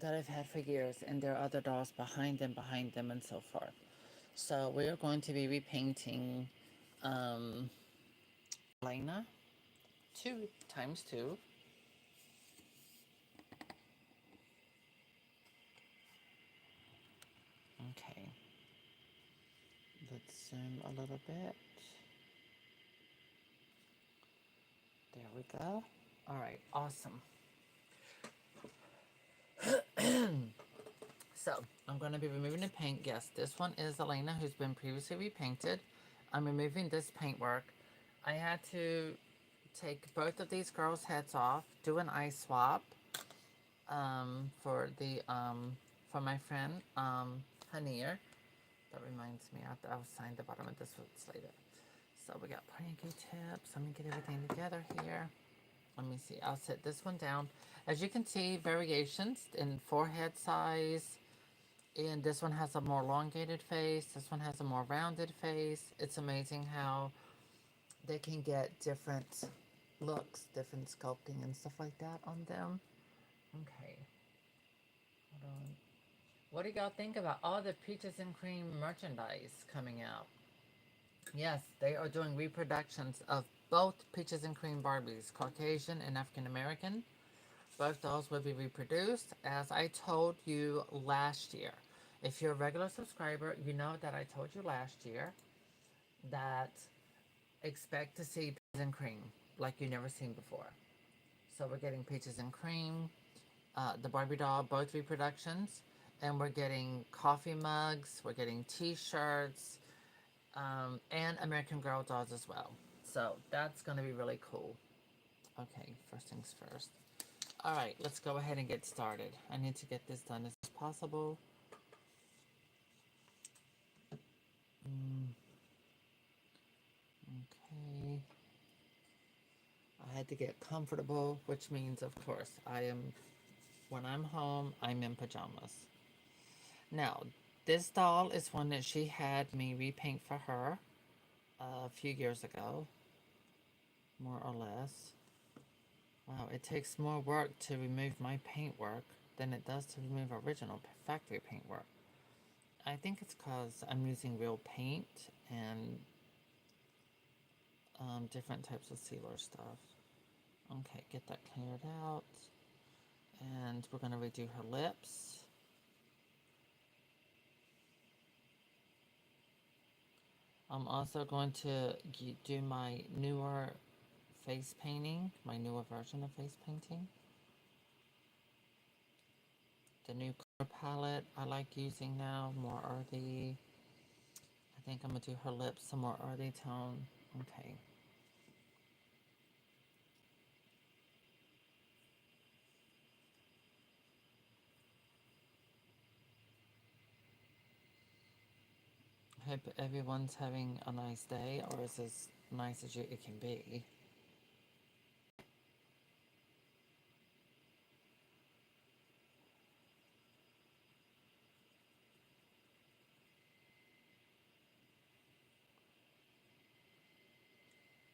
that I've had for years, and there are other dolls behind them, and so forth. So we're going to be repainting um, Elena 2 times 2. Okay, let's zoom a little bit. There we go. All right, awesome. So I'm going to be removing the paint. Yes, this one is Elena, who's been previously repainted. I'm removing this paintwork. I had to take both of these girls' heads off, do an eye swap for the for my friend Hanir. That reminds me, I'll sign the bottom of this later. So we got plenty of Q-tips. Let me get everything together here. Let me see. I'll set this one down. As you can see, variations in forehead size. And this one has a more elongated face. This one has a more rounded face. It's amazing how they can get different looks, different sculpting and stuff like that on them. Okay, hold on. What do y'all think about all the Peaches and Cream merchandise coming out? Yes, they are doing reproductions of both Peaches and Cream Barbies, Caucasian and African American. Both dolls will be reproduced, as I told you last year. If you're a regular subscriber, you know that I told you last year that expect to see Peaches and Cream like you've never seen before. So we're getting Peaches and Cream, the Barbie doll, both reproductions, and we're getting coffee mugs, we're getting t-shirts, and American Girl dolls as well. So that's going to be really cool. Okay, first things first. All right, let's go ahead and get started. I need to get this done as possible. Mm, okay. I had to get comfortable, which means, of course, when I'm home, I'm in pajamas. Now, this doll is one that she had me repaint for her a few years ago, more or less. Wow, it takes more work to remove my paintwork than it does to remove original factory paintwork. I think it's because I'm using real paint and different types of sealer stuff. Okay, get that cleared out. And we're going to redo her lips. I'm also going to do my newer face painting, my newer version of face painting. The new color palette I like using now, more earthy. I think I'm going to do her lips some more earthy tone. Okay. Hope everyone's having a nice day, or is as nice as it can be.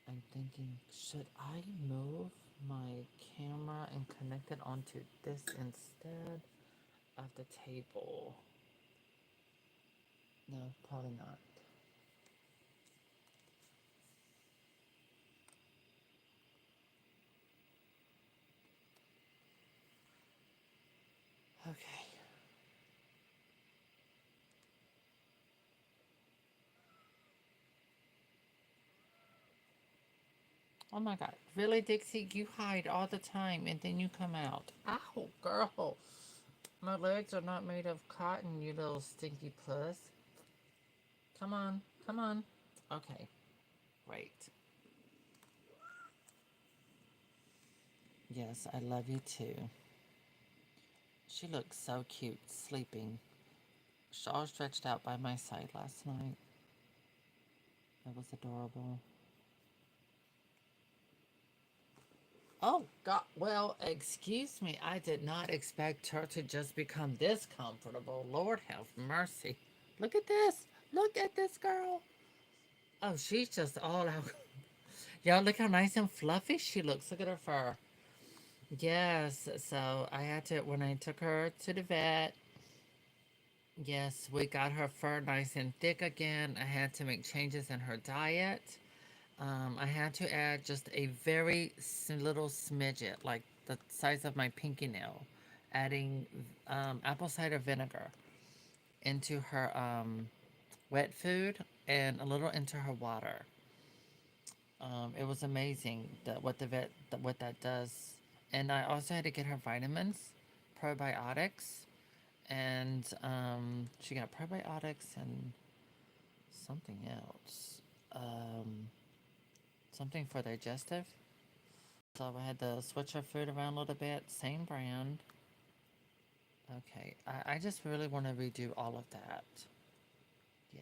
I'm thinking, should I move my camera and connect it onto this instead of the table? No, probably not. Okay. Oh my god. Really, Dixie? You hide all the time and then you come out. Ow, girl. My legs are not made of cotton, you little stinky puss. Come on. Come on. Okay. Great. Yes, I love you too. She looked so cute sleeping. Shawl stretched out by my side last night. It was adorable. Oh, God. Well, excuse me. I did not expect her to just become this comfortable. Lord have mercy. Look at this. Look at this girl. Oh, she's just all out. Y'all, look how nice and fluffy she looks. Look at her fur. Yes, so I had to, when I took her to the vet, yes, we got her fur nice and thick again. I had to make changes in her diet. I had to add just a very little smidget, like the size of my pinky nail, adding apple cider vinegar into her wet food and a little into her water. It was amazing that what that does. And I also had to get her vitamins, probiotics, and she got probiotics and something else, um, something for digestive. So I had to switch her food around a little bit. Same brand. Okay, I just really want to redo all of that. Yeah.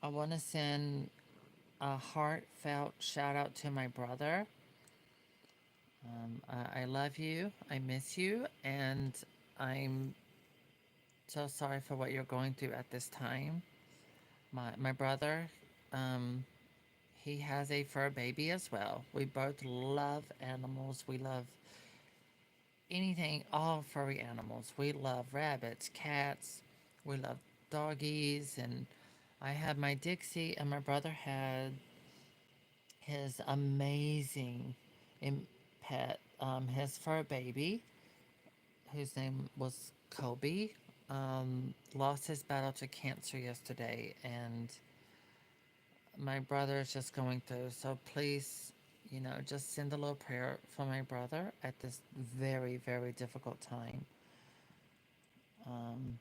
I want to send a heartfelt shout out to my brother. I love you. I miss you. And I'm so sorry for what you're going through at this time. My brother, um, he has a fur baby as well. We both love animals. We love anything, all furry animals. We love rabbits, cats. We love doggies. And I had my Dixie, and my brother had his amazing pet, his fur baby, whose name was Kobe. Lost his battle to cancer yesterday, and my brother is just going through. So please, just send a little prayer for my brother at this very, very difficult time. Um,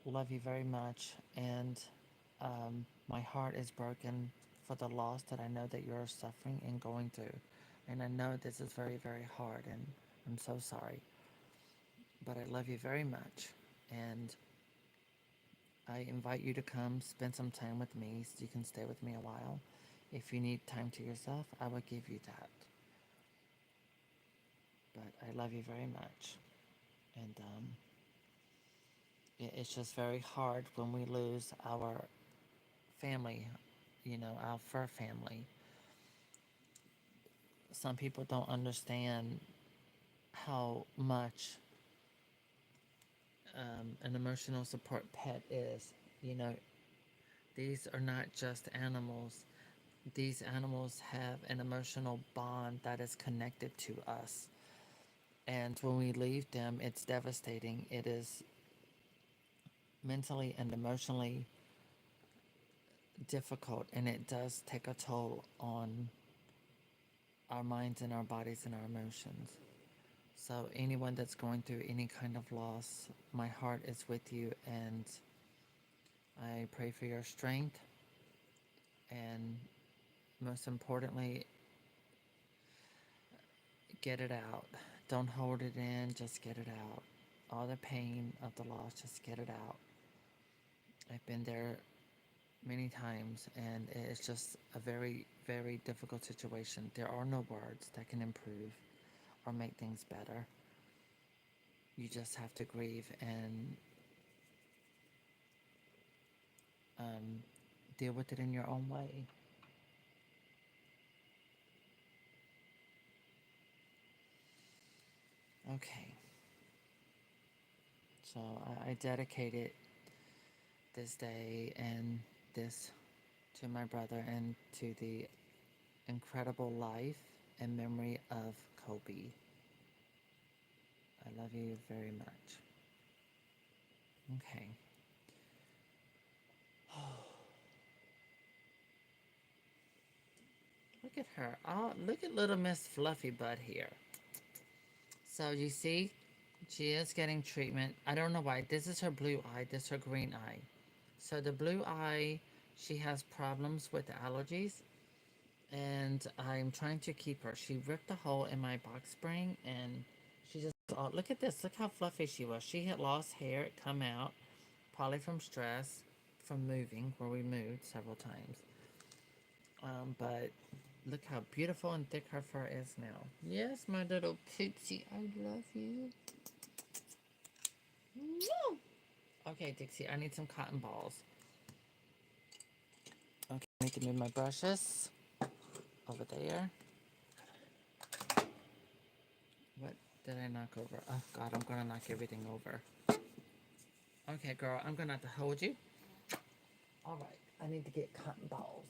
love you very much, and my heart is broken for the loss that I know that you're suffering and going through. And I know this is very, very hard, and I'm so sorry. But I love you very much, and I invite you to come spend some time with me so you can stay with me a while. If you need time to yourself, I will give you that. But I love you very much. And it's just very hard when we lose our family, our fur family. Some people don't understand how much an emotional support pet is. You know, these are not just animals, these animals have an emotional bond that is connected to us. And when we leave them, it's devastating. It is mentally and emotionally difficult, and it does take a toll on our minds and our bodies and our emotions. So, anyone that's going through any kind of loss, my heart is with you, and I pray for your strength. And most importantly, get it out. Don't hold it in, just get it out. All the pain of the loss, just get it out. I've been there many times, and it's just a very, very difficult situation. There are no words that can improve or make things better. You just have to grieve and um, deal with it in your own way. Okay, so I dedicated this day and this to my brother and to the incredible life and memory of Kobe. I love you very much. Okay. Look at her. Oh, look at little Miss Fluffy Butt here. So you see, she is getting treatment. I don't know why. This is her blue eye. This is her green eye. So the blue eye, she has problems with allergies, and I'm trying to keep her. She ripped a hole in my box spring, and she just, oh, look at this. Look how fluffy she was. She had lost hair. It come out, probably from stress, from moving, where we moved several times. But Look how beautiful and thick her fur is now. Yes, my little Tootsie, I love you. Okay, Dixie, I need some cotton balls. Okay, I need to move my brushes over there. What did I knock over? Oh, God, I'm going to knock everything over. Okay, girl, I'm going to have to hold you. All right, I need to get cotton balls.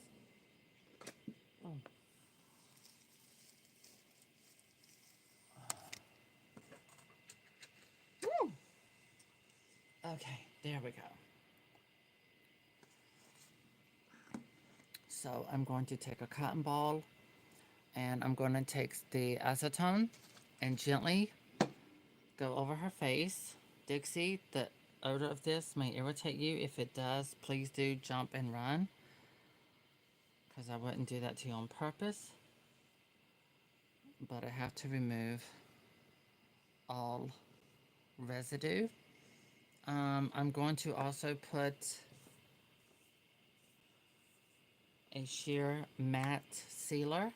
Mm. Woo! Okay, there we go. So I'm going to take a cotton ball and I'm going to take the acetone and gently go over her face. Dixie, the odor of this may irritate you. If it does, please do jump and run because I wouldn't do that to you on purpose. But I have to remove all residue. I'm going to also put a sheer matte sealer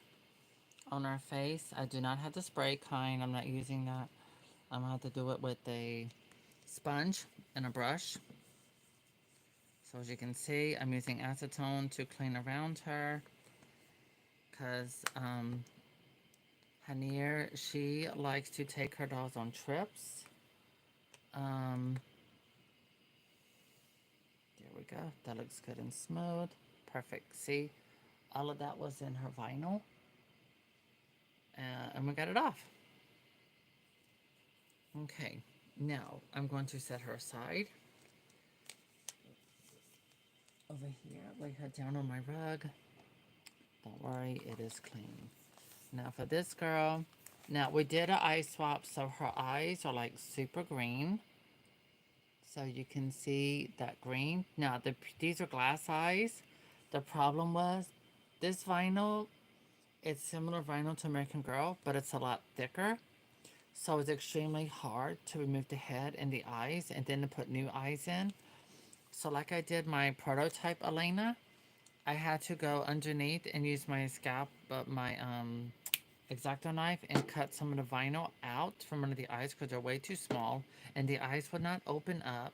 on our face. I do not have the spray kind. I'm not using that. I'm going to have to do it with a sponge and a brush. So as you can see, I'm using acetone to clean around her because Hanier, she likes to take her dolls on trips. Um, there we go. That looks good and smooth. Perfect. See, all of that was in her vinyl. And we got it off. Okay, now I'm going to set her aside. Over here, lay her down on my rug. Don't worry, it is clean. Now for this girl, now we did an eye swap, so her eyes are like super green. So you can see that green. Now these are glass eyes. The problem was this vinyl, it's similar vinyl to American Girl, but it's a lot thicker. So it's extremely hard to remove the head and the eyes and then to put new eyes in. So like I did my prototype Elena, I had to go underneath and use my scalp, but my X-Acto knife and cut some of the vinyl out from under the eyes because they're way too small and the eyes would not open up.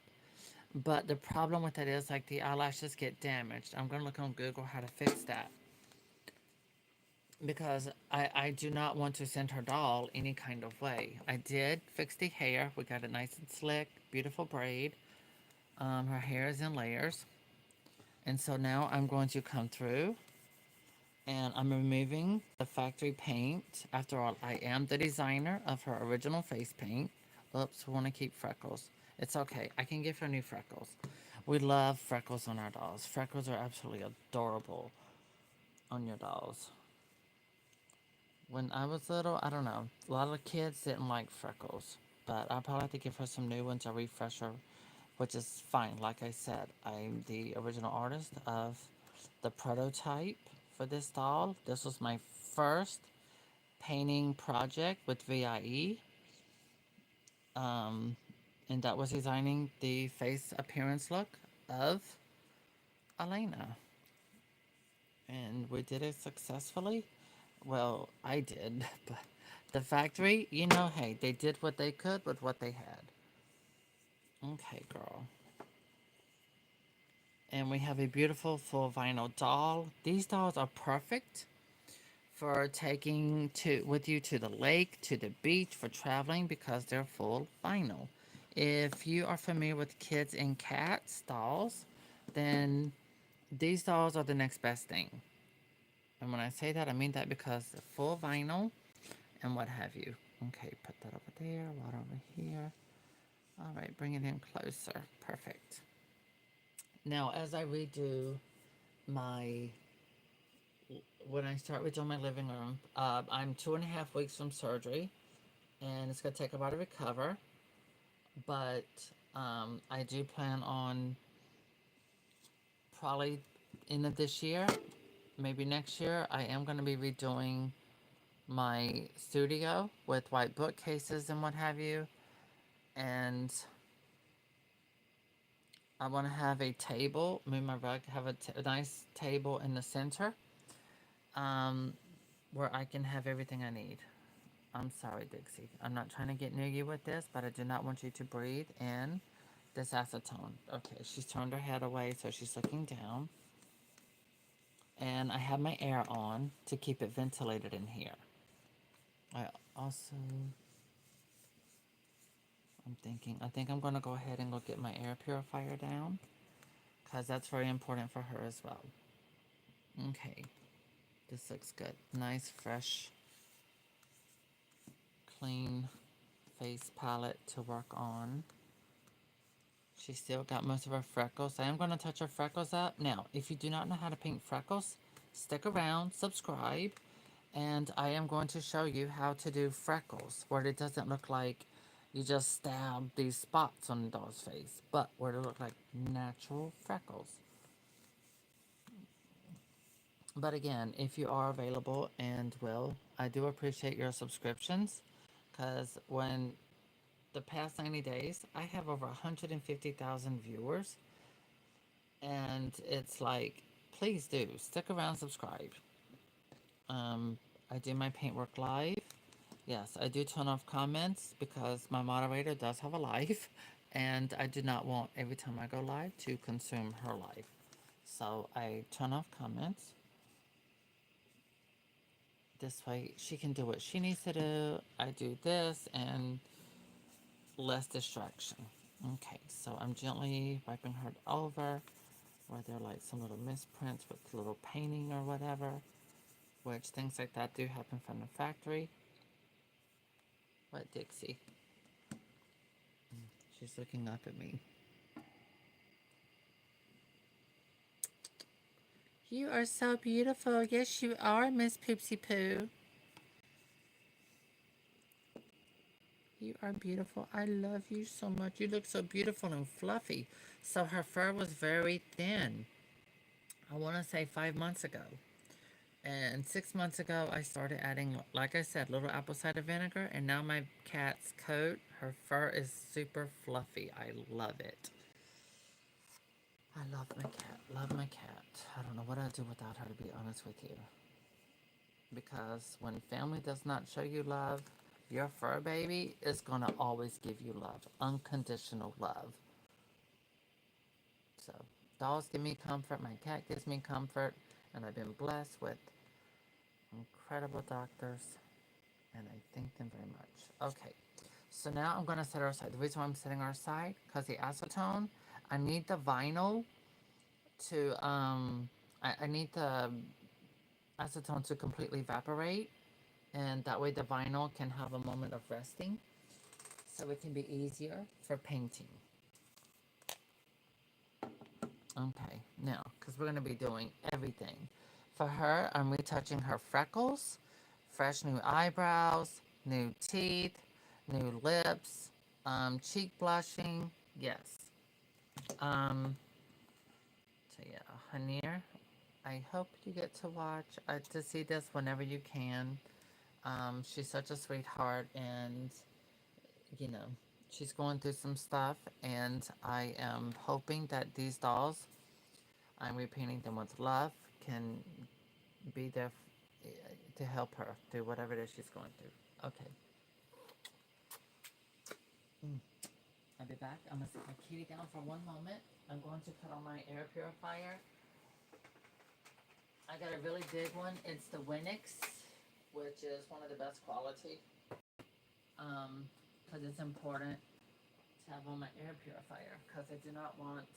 But the problem with that is like the eyelashes get damaged. I'm going to look on Google how to fix that because I do not want to send her doll any kind of way. I did fix the hair. We got it nice and slick, beautiful braid. Her hair is in layers. And so now I'm going to come through and I'm removing the factory paint. After all, I am the designer of her original face paint. Oops, we want to keep freckles. It's okay. I can give her new freckles. We love freckles on our dolls. Freckles are absolutely adorable on your dolls. When I was little, I don't know, a lot of kids didn't like freckles. But I'll probably have to give her some new ones, a refresher, which is fine. Like I said, I'm the original artist of the prototype for this doll. This was my first painting project with VIE. Um, and that was designing the face appearance look of Elena. And we did it successfully. Well, I did, but the factory, you know, hey, they did what they could with what they had. Okay, girl. And we have a beautiful full vinyl doll. These dolls are perfect for taking to with you to the lake, to the beach, for traveling because they're full vinyl. If you are familiar with kids and cats dolls, then these dolls are the next best thing. And when I say that, I mean that because they're full vinyl and what have you. Okay, put that over there, water over here. All right, bring it in closer. Perfect. Now, as I redo my when I start redoing my living room, I'm 2.5 weeks from surgery, and it's gonna take a while to recover. But I do plan on probably end of this year, maybe next year. I am gonna be redoing my studio with white bookcases and what have you, and I want to have a table. Move my rug. Have a nice table in the center. where I can have everything I need. I'm sorry, Dixie. I'm not trying to get near you with this, but I do not want you to breathe in this acetone. Okay, she's turned her head away, so she's looking down. And I have my air on to keep it ventilated in here. I also, I think I'm going to go ahead and go get my air purifier down because that's very important for her as well. Okay, this looks good. Nice, fresh, clean face palette to work on. She's still got most of her freckles. I am going to touch her freckles up. Now, if you do not know how to paint freckles, stick around, subscribe, and I am going to show you how to do freckles where it doesn't look like you just stab these spots on the doll's face, but where it look like natural freckles. But again, if you are available and will, I do appreciate your subscriptions because when the past 90 days, I have over 150,000 viewers. And it's like, please do stick around, subscribe. I do my paintwork live. Yes, I do turn off comments because my moderator does have a life, and I do not want every time I go live to consume her life. So I turn off comments. This way she can do what she needs to do. I do this and less distraction. Okay, so I'm gently wiping her over where there are like some little misprints with little painting or whatever, which things like that do happen from the factory. What, Dixie? She's looking up at me. You are so beautiful. Yes, you are, Miss Poopsie Poo. You are beautiful. I love you so much. You look so beautiful and fluffy. So her fur was very thin. I want to say 5 months ago. And 6 months ago, I started adding, like I said, little apple cider vinegar. And now my cat's coat, her fur is super fluffy. I love it. I love my cat. Love my cat. I don't know what I'd do without her, to be honest with you. Because when family does not show you love, your fur baby is going to always give you love. Unconditional love. So, dolls give me comfort. My cat gives me comfort. And I've been blessed with incredible doctors. And I thank them very much. Okay. So now I'm going to set her aside. The reason why I'm setting her aside, because the acetone, I need the vinyl to, I need the acetone to completely evaporate, and that way the vinyl can have a moment of resting, so it can be easier for painting. Okay, now, because we're going to be doing everything. For her, I'm retouching her freckles, fresh new eyebrows, new teeth, new lips, cheek blushing, yes. So yeah, Hanir, I hope you get to watch, to see this whenever you can. She's such a sweetheart, and you know, she's going through some stuff, and I am hoping that these dolls, I'm repainting them with love, can be there to help her through whatever it is she's going through. Okay. I'll be back. I'm going to set my kitty down for one moment. I'm going to put on my air purifier. I got a really big one. It's the Winix, which is one of the best quality. Because it's important to have on my air purifier, because I do not want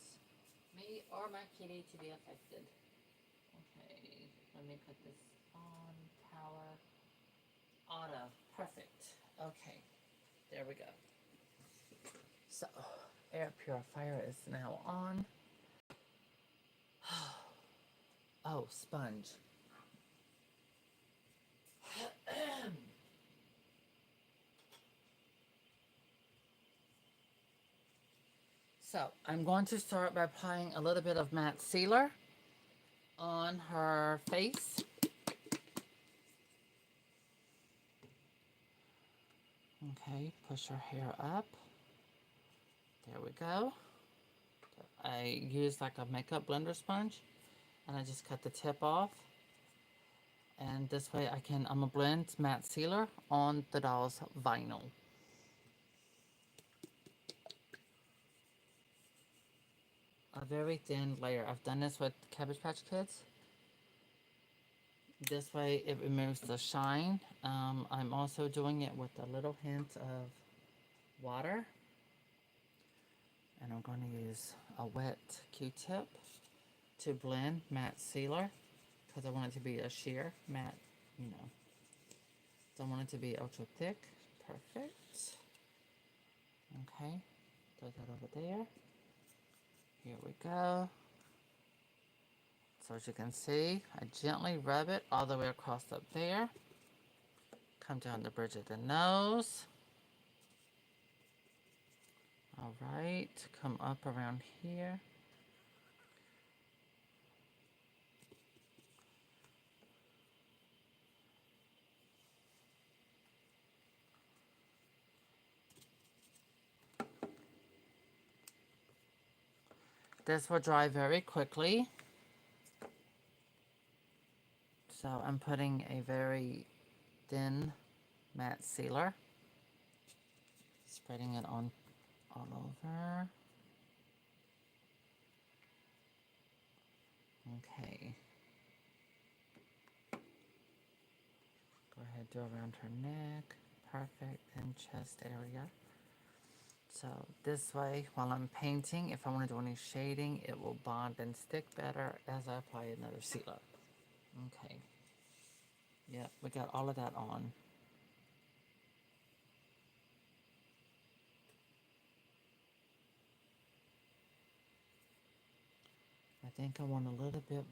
me or my kitty to be affected. Okay, let me put this on. Power. Auto. Perfect. Okay, there we go. So, air purifier is now on. Oh, sponge. So, I'm going to start by applying a little bit of matte sealer on her face. Okay, push her hair up. There we go. I use like a makeup blender sponge, and I just cut the tip off. And this way I'm gonna blend matte sealer on the doll's vinyl. A very thin layer. I've done this with Cabbage Patch Kids. This way it removes the shine. I'm also doing it with a little hint of water. And I'm going to use a wet Q-tip to blend matte sealer because I want it to be a sheer matte, you know. Don't want it to be ultra thick. Perfect. Okay, throw that over there. Here we go. So as you can see, I gently rub it all the way across up there. Come down the bridge of the nose. All right, come up around here. This will dry very quickly. So I'm putting a very thin matte sealer. Spreading it on all over. Okay. Go ahead, do around her neck. Perfect. And chest area. So this way, while I'm painting, if I want to do any shading, it will bond and stick better as I apply another sealer. Okay. Yep, we got all of that on. I think I want a little bit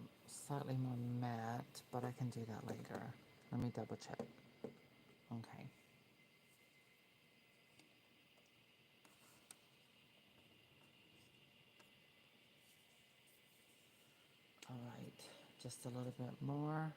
slightly more matte, but I can do that later. Let me double check. Okay. All right, just a little bit more.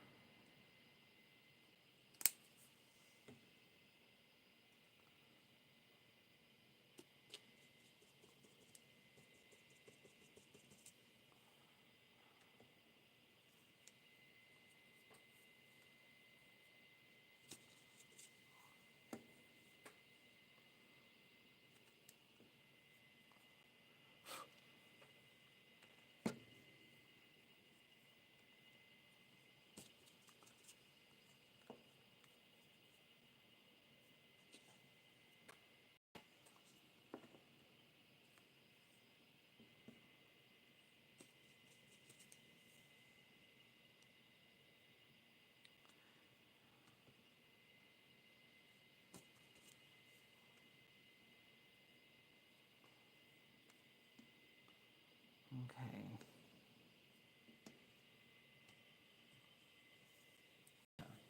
Okay.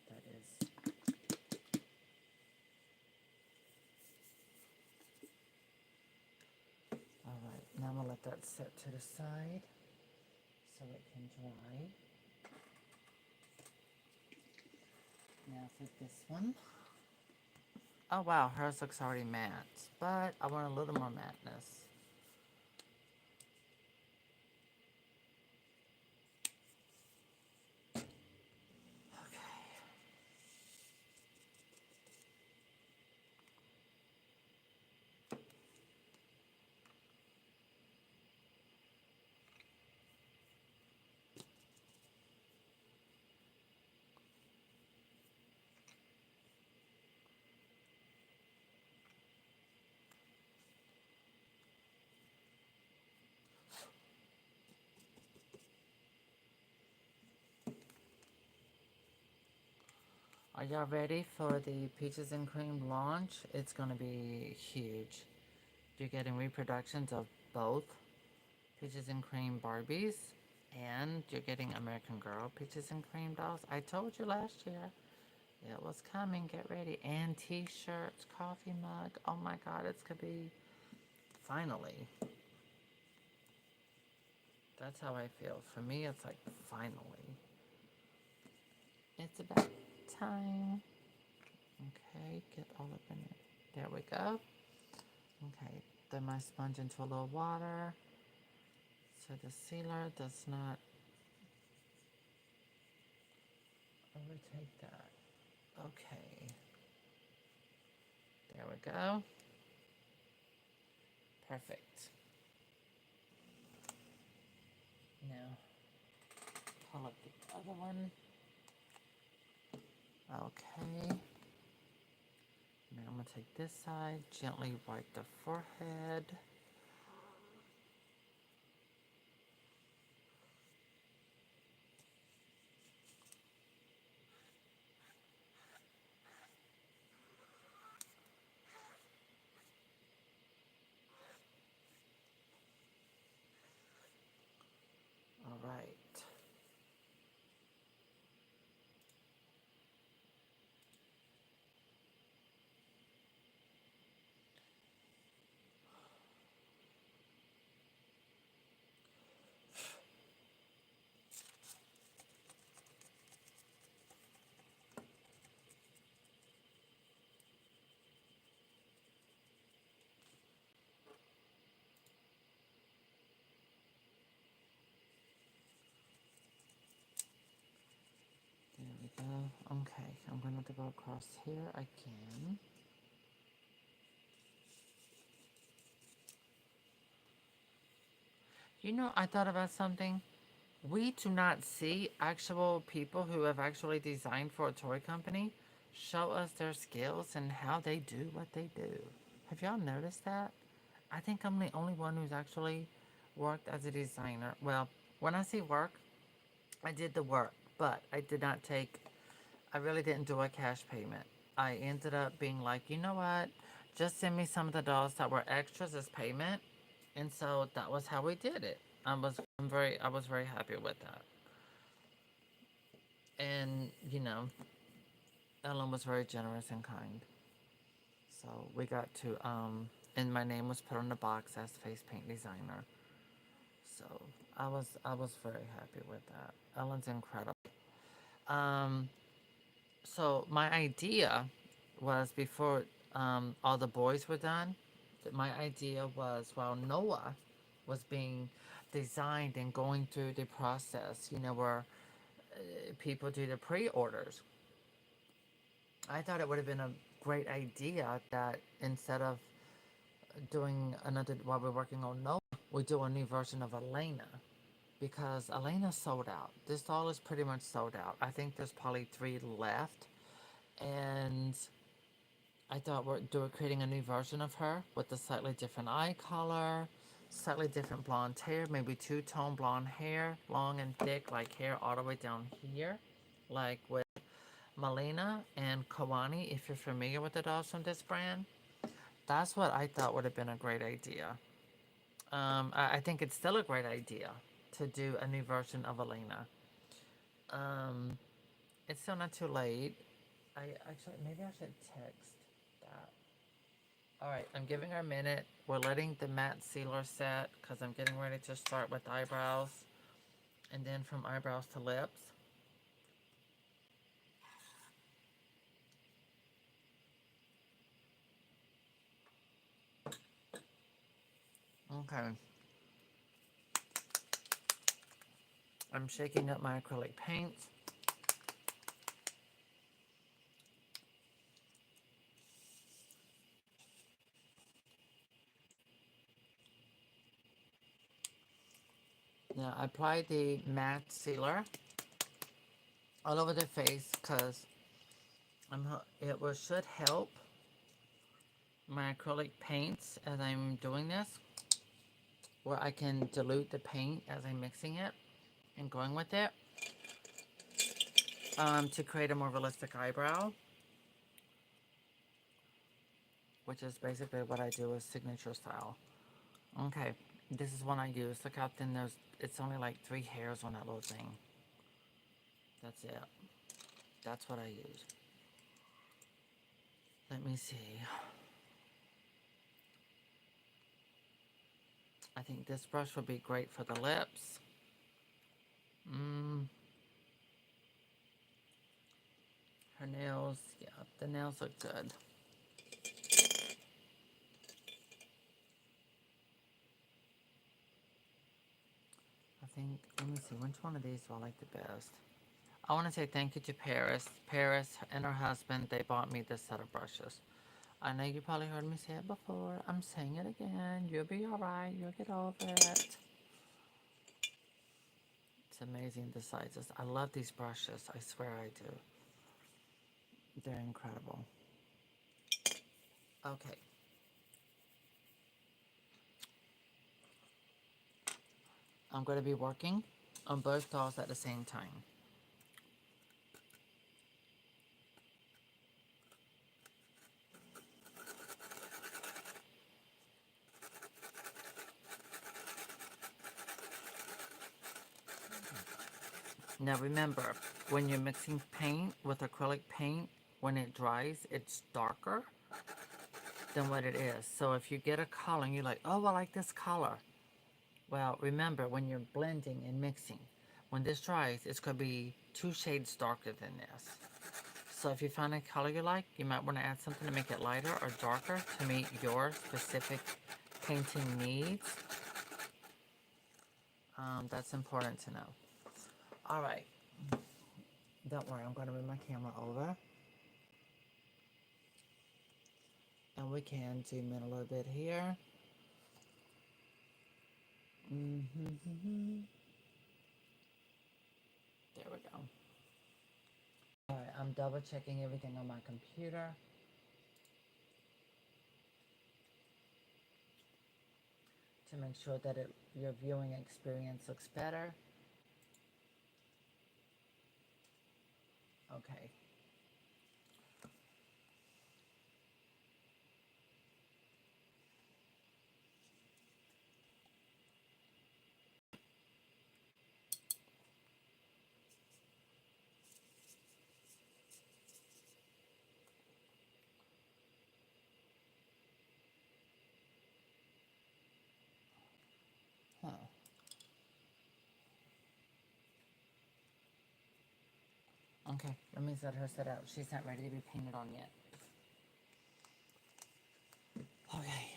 That is. All right, now I'm gonna let that set to the side so it can dry. Now for this one. Oh wow, hers looks already matte, but I want a little more matteness. Are y'all ready for the Peaches and Cream launch? It's gonna be huge. You're getting reproductions of both Peaches and Cream Barbies, and you're getting American Girl Peaches and Cream dolls. I told you last year it was coming. Get ready. And t-shirts, coffee mug. Oh my god, it's gonna be finally. That's how I feel. For me, it's like finally. It's about time. Okay, get all up in it. There we go. Okay, throw my sponge into a little water so the sealer does not rotate that. Okay. There we go. Perfect. Now, pull up the other one. Okay. Now I'm going to take this side, gently wipe the forehead. All right. There we go. Okay, I'm going to go across here again. You know, I thought about something. We do not see actual people who have actually designed for a toy company show us their skills and how they do what they do. Have y'all noticed that? I think I'm the only one who's actually worked as a designer. Well, when I say work, I did the work, but I really didn't do a cash payment. I ended up being like, you know what? Just send me some of the dolls that were extras as payment. And so that was how we did it. I was very happy with that. And, you know, Ellen was very generous and kind. So we got to, and my name was put on the box as face paint designer. So I was very happy with that. Ellen's incredible. Um, so my idea was before all the boys were done. My idea was while Noah was being designed and going through the process, you know, where people do the pre-orders. I thought it would have been a great idea that instead of doing another while we're working on Noah, we do a new version of Elena because Elena sold out. This doll is pretty much sold out. I think there's probably 3 left, and I thought we're creating a new version of her with a slightly different eye color, slightly different blonde hair, maybe two-tone blonde hair, long and thick, like hair all the way down here, like with Melina and Kawani, if you're familiar with the dolls from this brand. That's what I thought would have been a great idea. I think it's still a great idea to do a new version of Elena. Um, it's still not too late. Maybe I should text that. All right, I'm giving her a minute. We're letting the matte sealer set because I'm getting ready to start with eyebrows and then from eyebrows to lips. Okay. I'm shaking up my acrylic paint. Now I apply the matte sealer all over the face because should help my acrylic paints as I'm doing this, where I can dilute the paint as I'm mixing it and going with it to create a more realistic eyebrow, which is basically what I do with signature style. Okay, this is one I use. Look how thin those. It's only like 3 hairs on that little thing. That's it. That's what I use. Let me see. I think this brush would be great for the lips. Her nails, yeah, the nails look good. I think, let me see, which one of these do I like the best? I want to say thank you to Paris. Paris and her husband, they bought me this set of brushes. I know you probably heard me say it before. I'm saying it again. You'll be alright. You'll get over it. It's amazing the sizes. I love these brushes. I swear I do. They're incredible. Okay. I'm going to be working on both dolls at the same time. Now remember, when you're mixing paint with acrylic paint, when it dries, it's darker than what it is. So if you get a color and you're like, oh, I like this color. Well, remember, when you're blending and mixing, when this dries, it's going to be 2 shades darker than this. So if you find a color you like, you might want to add something to make it lighter or darker to meet your specific painting needs. That's important to know. All right. Don't worry, I'm going to move my camera over. And we can zoom in a little bit here. There we go. All right, I'm double checking everything on my computer to make sure that your viewing experience looks better. Okay. Huh. Okay, let me let her set out. She's not ready to be painted on yet. Okay.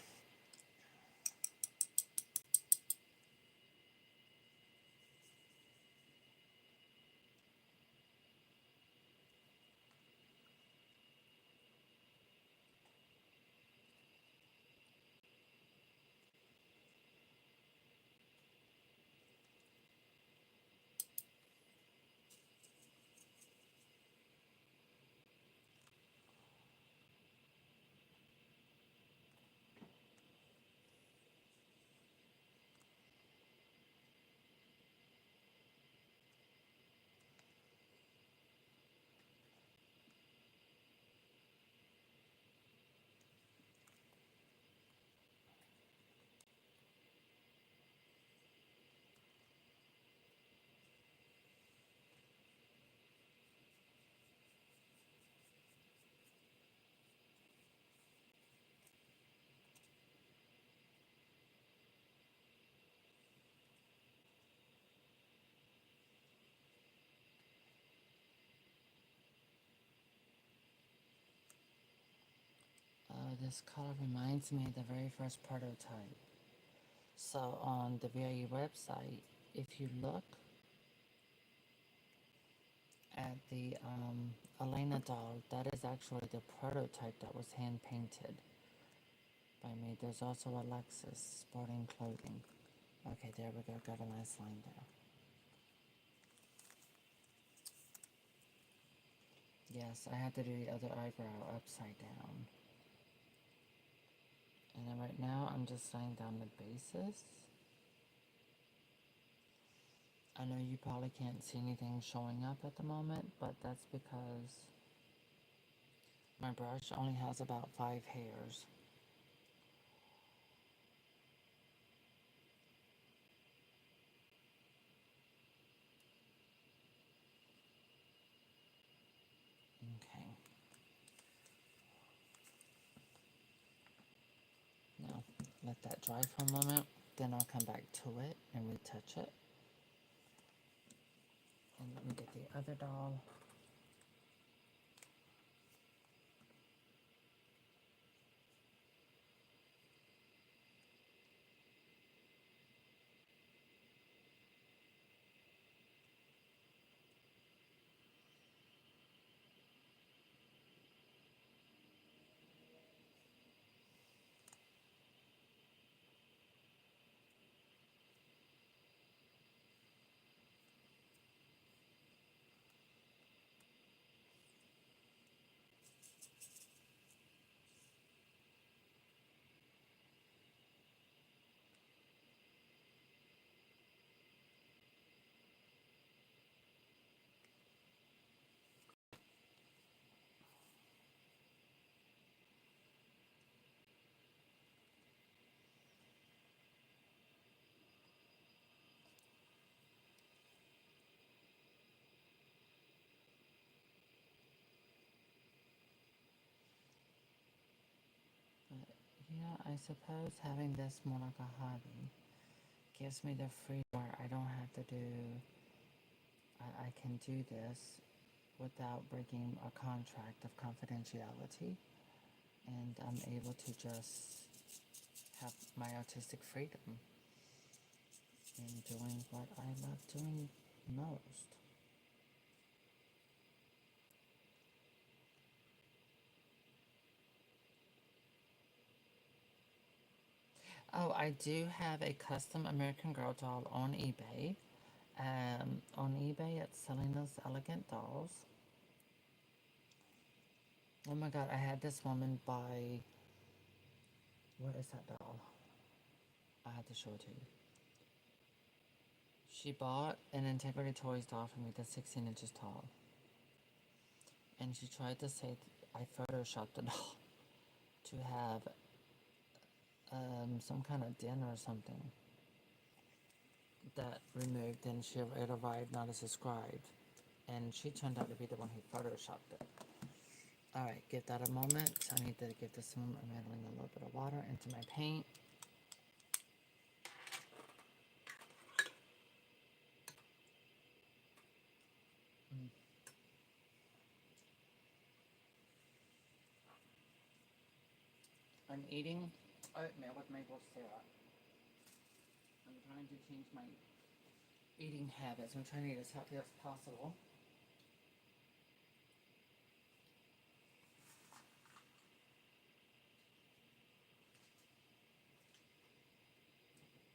This color reminds me of the very first prototype. So on the VIE website, if you look at the Elena doll, that is actually the prototype that was hand painted by me. There's also Alexis sporting clothing. Okay, there we go. Got a nice line there. Yes, I had to do the other eyebrow upside down. And then right now, I'm just laying down the bases. I know you probably can't see anything showing up at the moment, but that's because my brush only has about 5 hairs. Okay. Now, let that dry for a moment. Then I'll come back to it and retouch it. And let me get the other doll. Yeah, I suppose having this more like a hobby gives me the freedom where I don't have to do, I can do this without breaking a contract of confidentiality, and I'm able to just have my artistic freedom in doing what I love doing most. Oh, I do have a custom American Girl doll on eBay. On eBay at Selenas Elegant Dolls. Oh my god, I had this woman buy. What is that doll? I have to show it to you. She bought an Integrity Toys doll for me that's 16 inches tall. And she tried to say I photoshopped the doll to have some kind of din or something that removed, and it arrived not as described. And she turned out to be the one who photoshopped it. Alright, give that a moment. I need to give this one, I'm adding a little bit of water into my paint. I'm eating oatmeal with maple syrup. I'm trying to change my eating habits. I'm trying to eat as healthy as possible.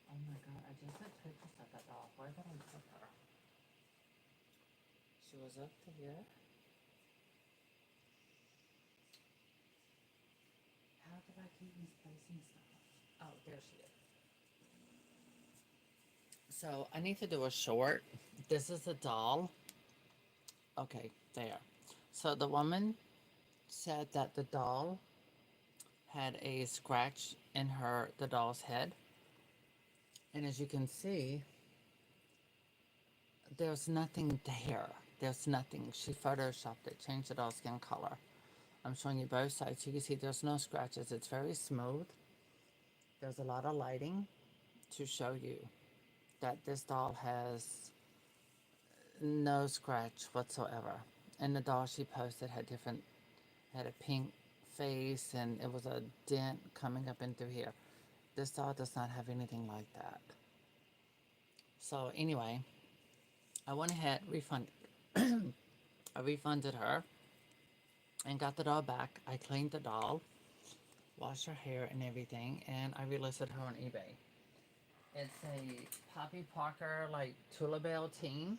Oh my god, I just had pictures of that doll. Why did I put her? She was up there. How did I keep misplacing stuff? Oh, there she is. So I need to do a short. This is a doll. Okay, there. So the woman said that the doll had a scratch in the doll's head. And as you can see, there's nothing there. There's nothing. She photoshopped it, changed the doll's skin color. I'm showing you both sides. You can see there's no scratches. It's very smooth. There's a lot of lighting to show you that this doll has no scratch whatsoever. And the doll she posted had a pink face, and it was a dent coming up in through here. This doll does not have anything like that. So anyway, I went ahead, I refunded her and got the doll back. I cleaned the doll, washed her hair and everything, and I relisted her on eBay. It's a Poppy Parker, like, Tula Bell teen.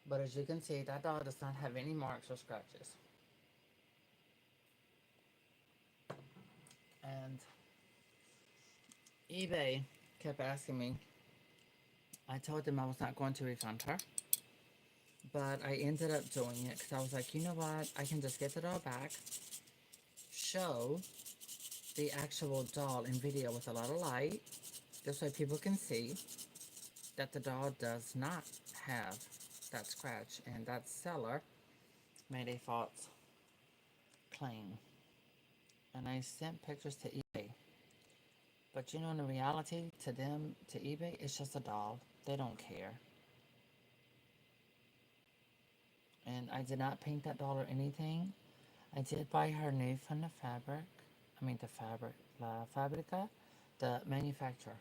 But as you can see, that doll does not have any marks or scratches. And eBay kept asking me. I told them I was not going to refund her. But I ended up doing it because I was like, you know what? I can just get the doll back, show the actual doll in video with a lot of light. This way people can see that the doll does not have that scratch, and that seller made a false claim. And I sent pictures to eBay. But you know, in the reality, to them, to eBay, it's just a doll. They don't care. And I did not paint that doll or anything. I did buy her new from the fabric. I mean, the fabric, La Fabrica, the manufacturer.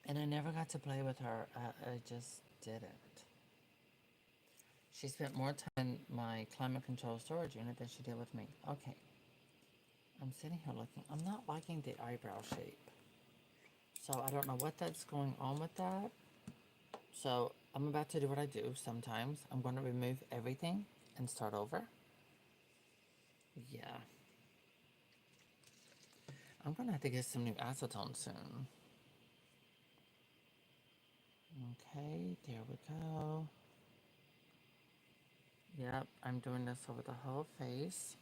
And I never got to play with her. I just didn't. She spent more time in my climate control storage unit than she did with me. Okay. I'm sitting here looking. I'm not liking the eyebrow shape. So I don't know what that's going on with that. So I'm about to do what I do sometimes. I'm going to remove everything and start over. Yeah. I'm going to have to get some new acetone soon. Okay, there we go. Yep, I'm doing this over the whole face.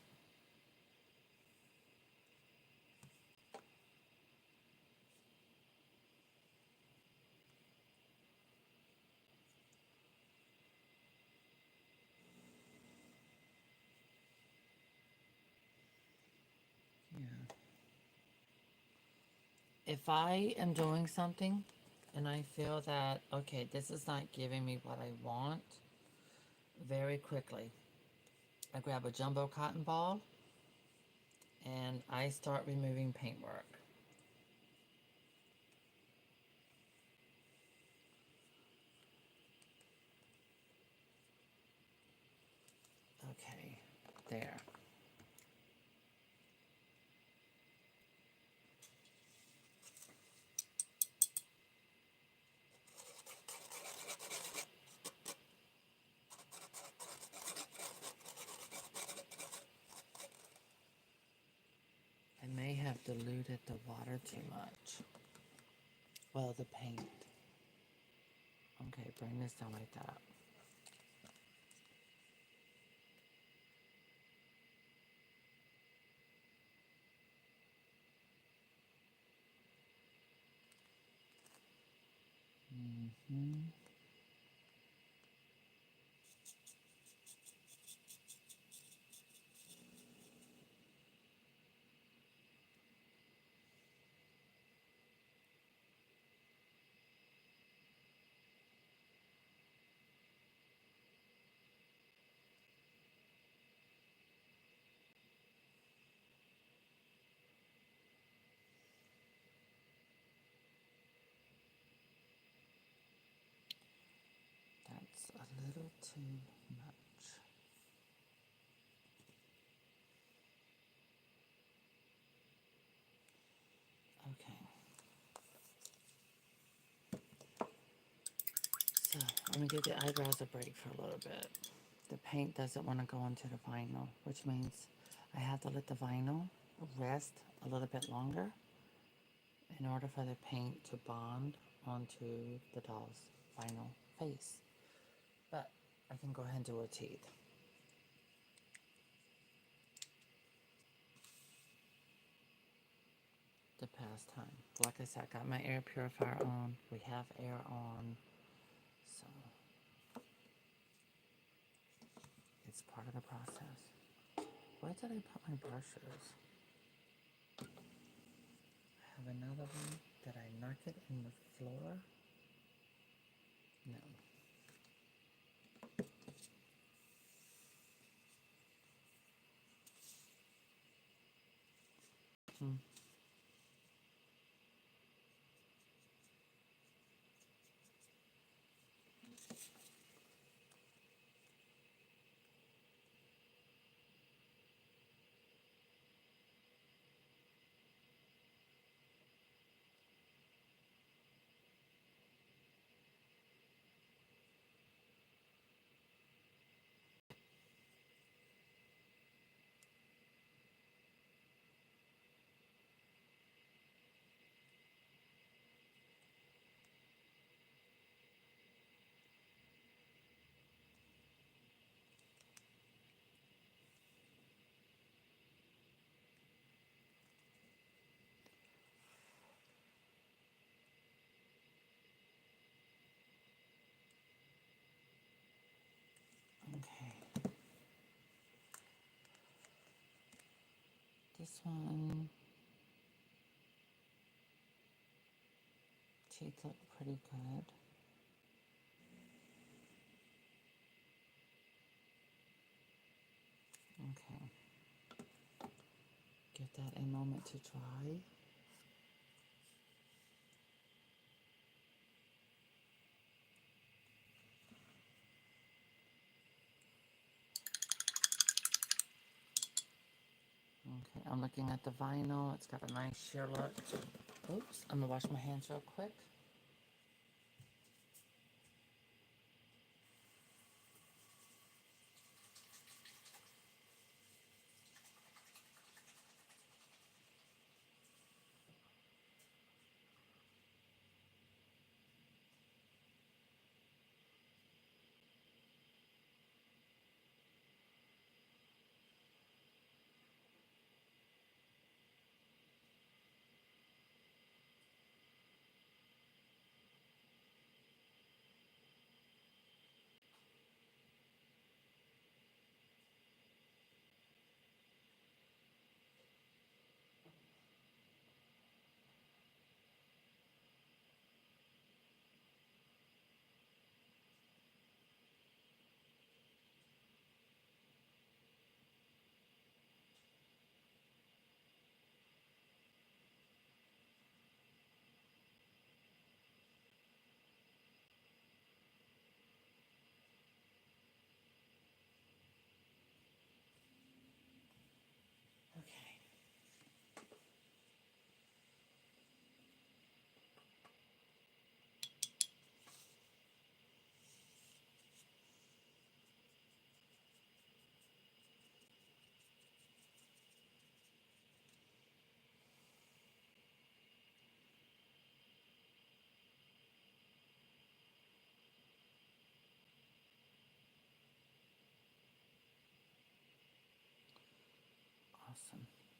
Yeah. If I am doing something and I feel that, okay, this is not giving me what I want, very quickly, I grab a jumbo cotton ball and I start removing paintwork. Okay, there. I may have diluted the water too much. Well, the paint. Okay, bring this down like that. Mm-hmm. That's a little too much. Okay. So I'm gonna give the eyebrows a break for a little bit. The paint doesn't want to go onto the vinyl, which means I have to let the vinyl rest a little bit longer in order for the paint to bond onto the doll's vinyl face. But I can go ahead and do her teeth. The past time. Like I said, I got my air purifier on. We have air on. So it's part of the process. Where did I put my brushes? I have another one. Did I knock it in the floor? No. Hmm. Okay. This one, teeth look pretty good. Okay. Give that a moment to dry. Okay, I'm looking at the vinyl. It's got a nice sheer look. Oops, I'm gonna wash my hands real quick.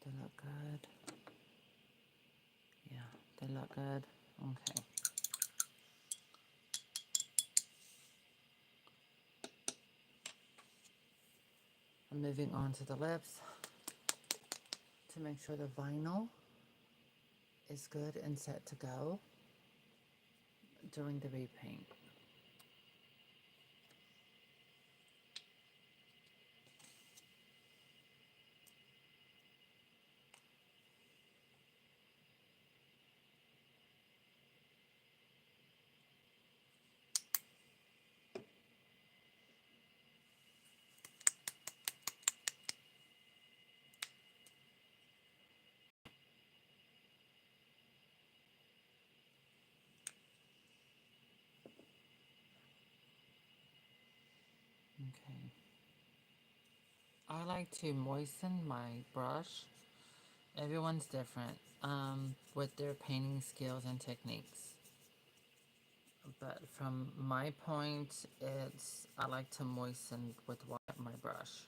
they look good? Yeah, they look good. Okay. I'm moving on to the lips to make sure the vinyl is good and set to go during the repaint. Okay. I like to moisten my brush. Everyone's different with their painting skills and techniques. But from my point, I like to moisten with my brush.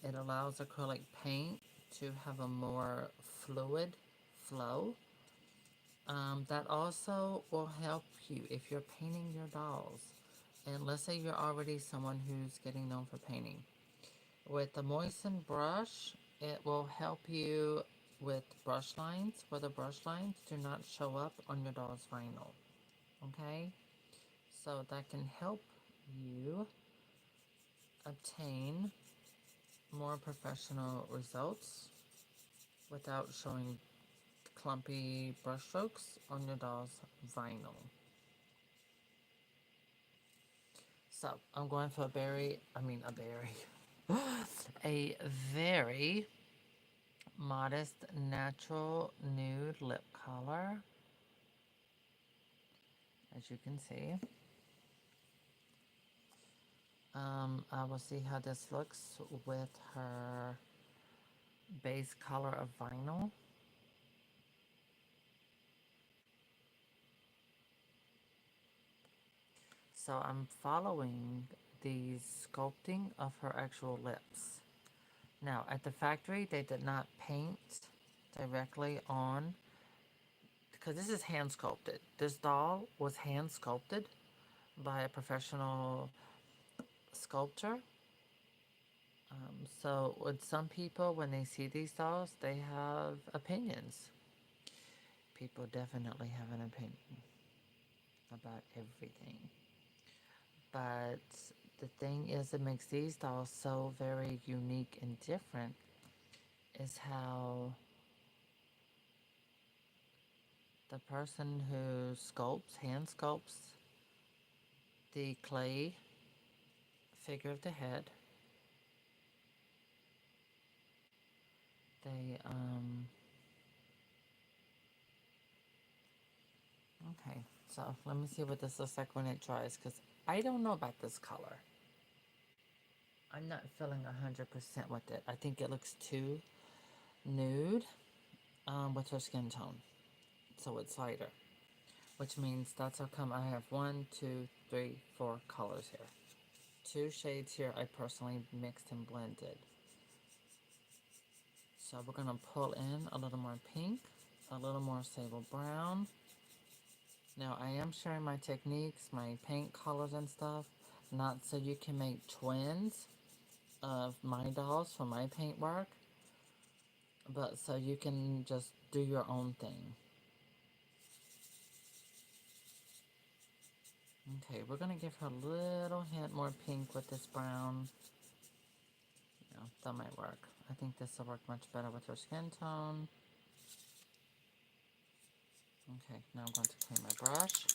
It allows acrylic paint to have a more fluid flow. That also will help you if you're painting your dolls. And let's say you're already someone who's getting known for painting. With the moistened brush, it will help you with brush lines where the brush lines do not show up on your doll's vinyl. Okay? So that can help you obtain more professional results without showing clumpy brushstrokes on your doll's vinyl. So I'm going for a a very modest natural nude lip color, as you can see. I will see how this looks with her base color of vinyl. So I'm following the sculpting of her actual lips. Now, at the factory, they did not paint directly on, because this is hand sculpted. This doll was hand sculpted by a professional sculptor. So with some people, when they see these dolls, they have opinions. People definitely have an opinion about everything. But the thing is that makes these dolls so very unique and different is how the person who hand sculpts the clay figure of the head, they, okay, so let me see what this looks like when it dries, because I don't know about this color. I'm not feeling 100% with it. I think it looks too nude with her skin tone. So it's lighter, which means that's how come I have 1, 2, 3, 4 colors here. 2 shades here I personally mixed and blended. So we're going to pull in a little more pink, a little more sable brown. Now I am sharing my techniques, my paint colors and stuff, not so you can make twins of my dolls for my paint work, but so you can just do your own thing. Okay, we're gonna give her a little hint more pink with this brown. Yeah, that might work. I think this will work much better with her skin tone. Okay, now I'm going to clean my brush.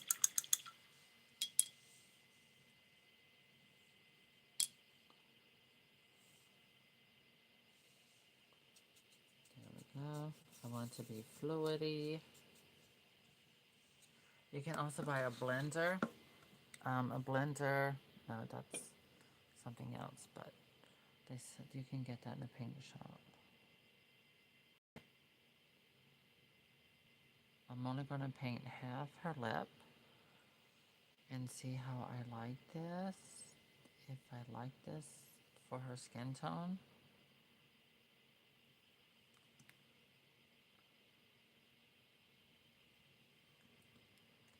There we go. I want it to be fluidy. You can also buy a blender. No, that's something else, but they said you can get that in a paint shop. I'm only going to paint half her lip and see how I like this. If I like this for her skin tone.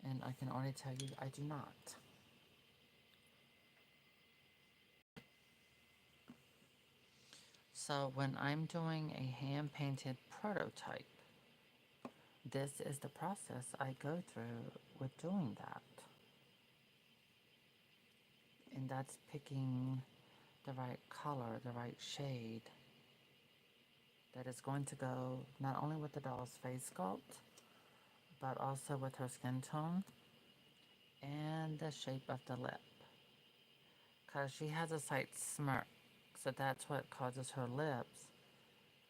And I can already tell you I do not. So when I'm doing a hand-painted prototype, this is the process I go through with doing that. And that's picking the right color, the right shade that is going to go not only with the doll's face sculpt, but also with her skin tone and the shape of the lip. Because she has a slight smirk, so that's what causes her lips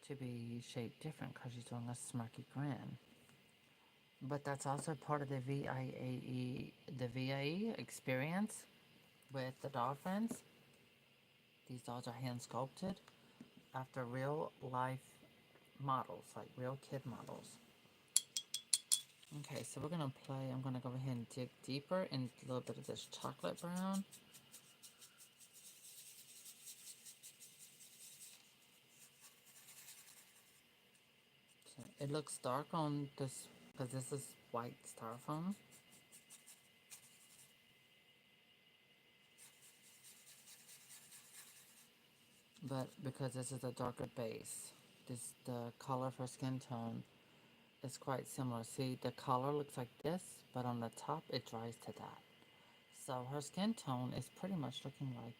to be shaped different, because she's doing a smirky grin. But that's also part of the VIE experience with the doll friends. These dolls are hand sculpted after real life models, like real kid models. Okay, so we're gonna play. I'm gonna go ahead and dig deeper in a little bit of this chocolate brown. So it looks dark on this because this is white styrofoam. But because this is a darker base, the color of her skin tone is quite similar. See, the color looks like this, but on the top it dries to that. So her skin tone is pretty much looking like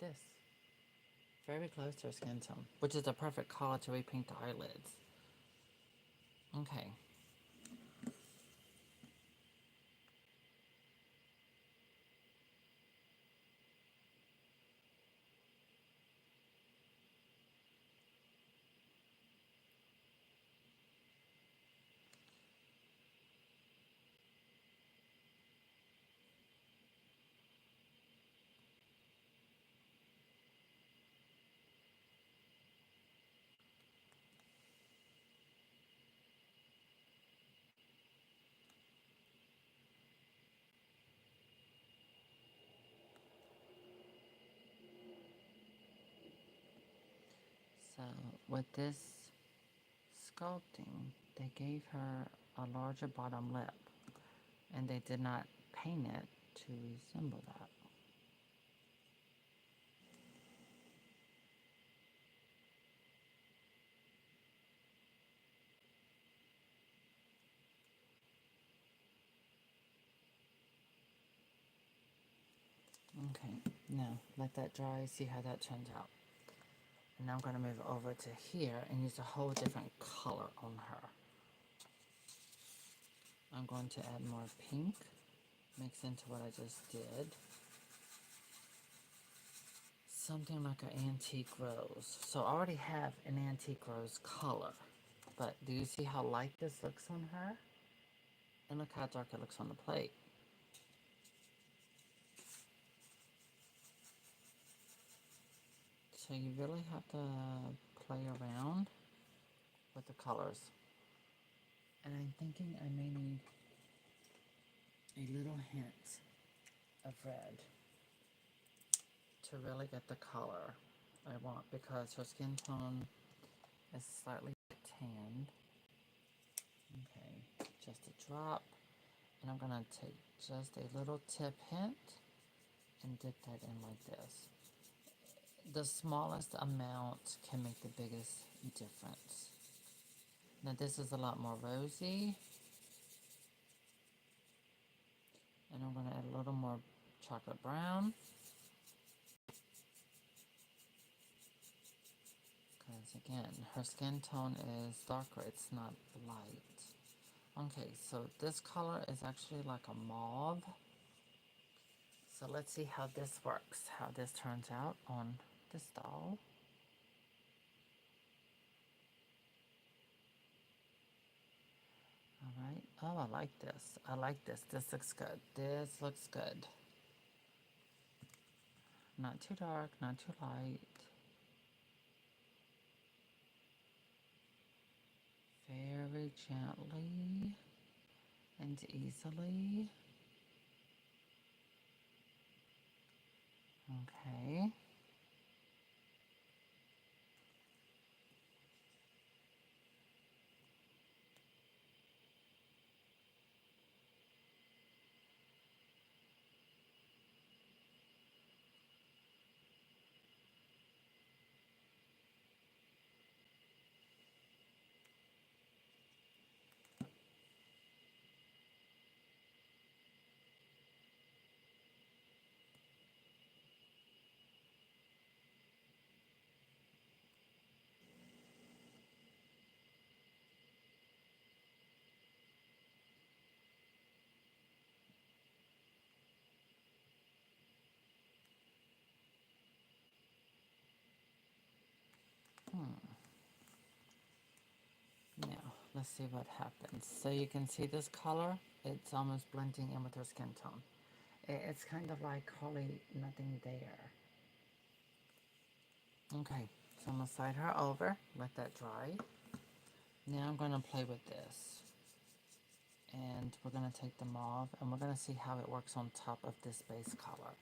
this. Very close to her skin tone, which is the perfect color to repaint the eyelids. Okay. So with this sculpting, they gave her a larger bottom lip, and they did not paint it to resemble that. Okay, now let that dry, see how that turns out. And now I'm going to move over to here and use a whole different color on her. I'm going to add more pink, mix into what I just did. Something like an antique rose. So I already have an antique rose color, but do you see how light this looks on her? And look how dark it looks on the plate. So you really have to play around with the colors. And I'm thinking I may need a little hint of red to really get the color I want, because her skin tone is slightly tanned. Okay, just a drop. And I'm gonna take just a little tip hint and dip that in like this. The smallest amount can make the biggest difference. Now this is a lot more rosy. And I'm gonna add a little more chocolate brown. Because again, her skin tone is darker, it's not light. Okay, so this color is actually like a mauve. So let's see how this works, how this turns out on this doll. Alright, oh, I like this. I like this. This looks good. This looks good. Not too dark, not too light. Very gently and easily. Okay. Let's see what happens. So you can see this color, it's almost blending in with her skin tone. It's kind of like hardly nothing there. Okay, so I'm gonna slide her over, let that dry. Now I'm gonna play with this. And we're gonna take the mauve and we're gonna see how it works on top of this base color.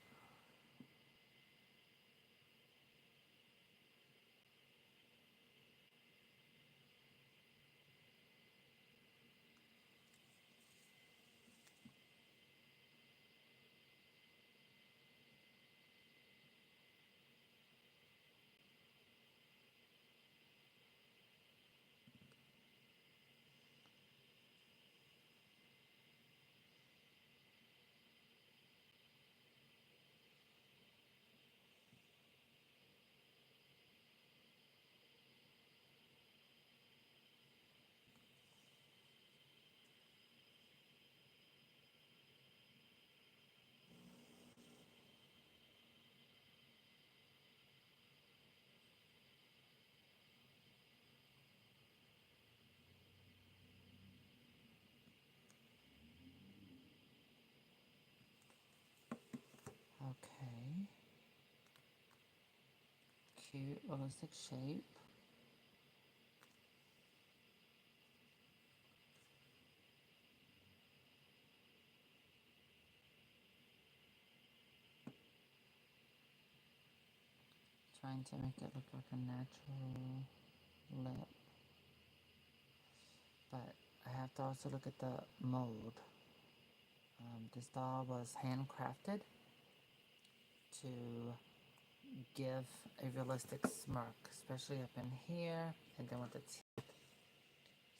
Okay. Cute, realistic shape. Trying to make it look like a natural lip. But I have to also look at the mold. This doll was handcrafted to give a realistic smirk, especially up in here and then with the teeth.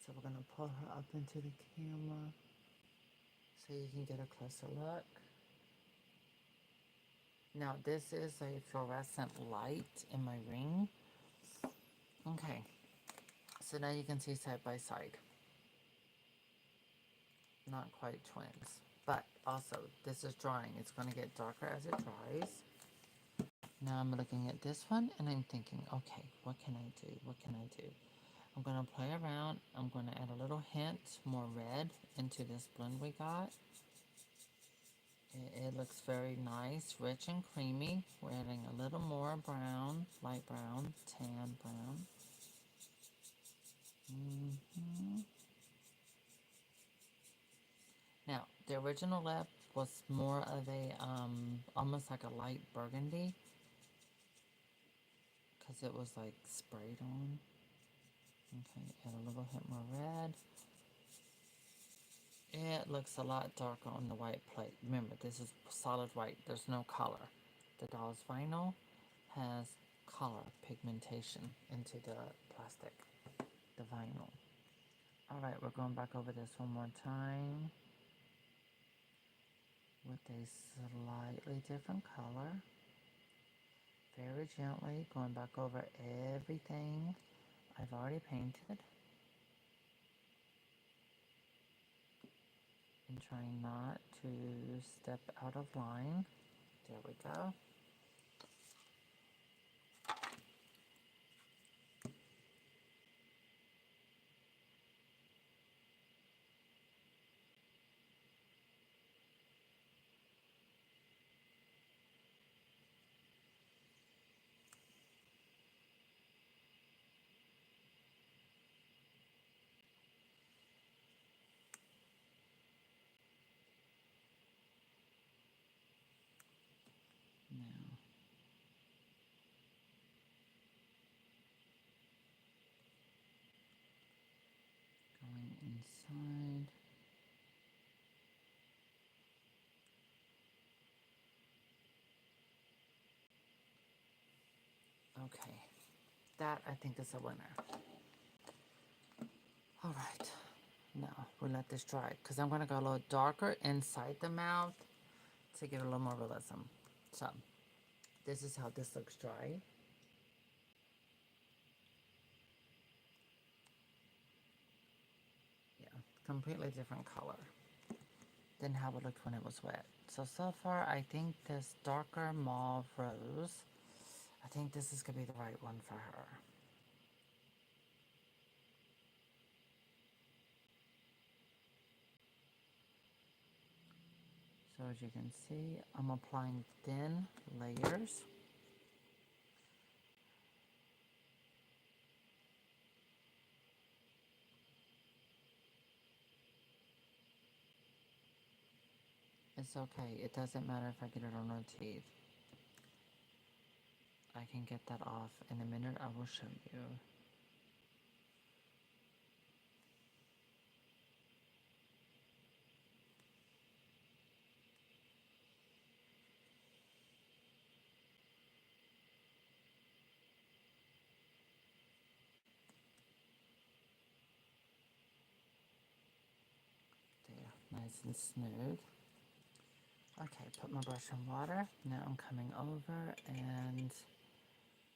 So we're gonna pull her up into the camera so you can get a closer look. Now this is a fluorescent light in my ring. Okay, so now you can see side by side. Not quite twins, but also this is drying. It's gonna get darker as it dries. Now I'm looking at this one and I'm thinking, okay, what can I do? What can I do? I'm going to play around. I'm going to add a little hint more red into this blend we got. It looks very nice, rich and creamy. We're adding a little more brown, light brown, tan brown. Now, the original lip was more of a, almost like a light burgundy. Because it was like sprayed on. Okay, add a little hint more red. It looks a lot darker on the white plate. Remember, this is solid white. There's no color. The doll's vinyl has color pigmentation into the plastic, the vinyl. Alright, we're going back over this one more time with a slightly different color. Very gently going back over everything I've already painted. And trying not to step out of line. There we go. Now, going inside. Okay, that I think is a winner. All right, now we let this dry because I'm gonna go a little darker inside the mouth to give it a little more realism. So, this is how this looks dry. Yeah, completely different color than how it looked when it was wet. So far I think this darker mauve rose, I think this is gonna be the right one for her. So as you can see, I'm applying thin layers. It's okay. It doesn't matter if I get it on her teeth. I can get that off in a minute. I will show you. There, nice and smooth. Okay, put my brush in water. Now I'm coming over and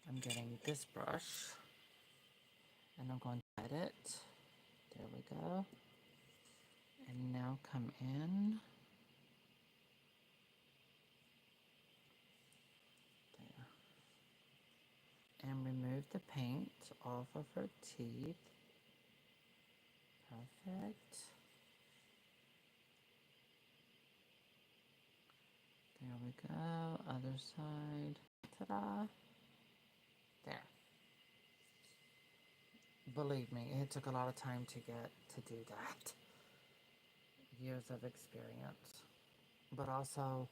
I'm getting this brush and I'm going to wet it. There we go. And now come in. There. And remove the paint off of her teeth. Perfect. There we go. Other side. Ta-da. There. Believe me, it took a lot of time to do that. Years of experience. But also,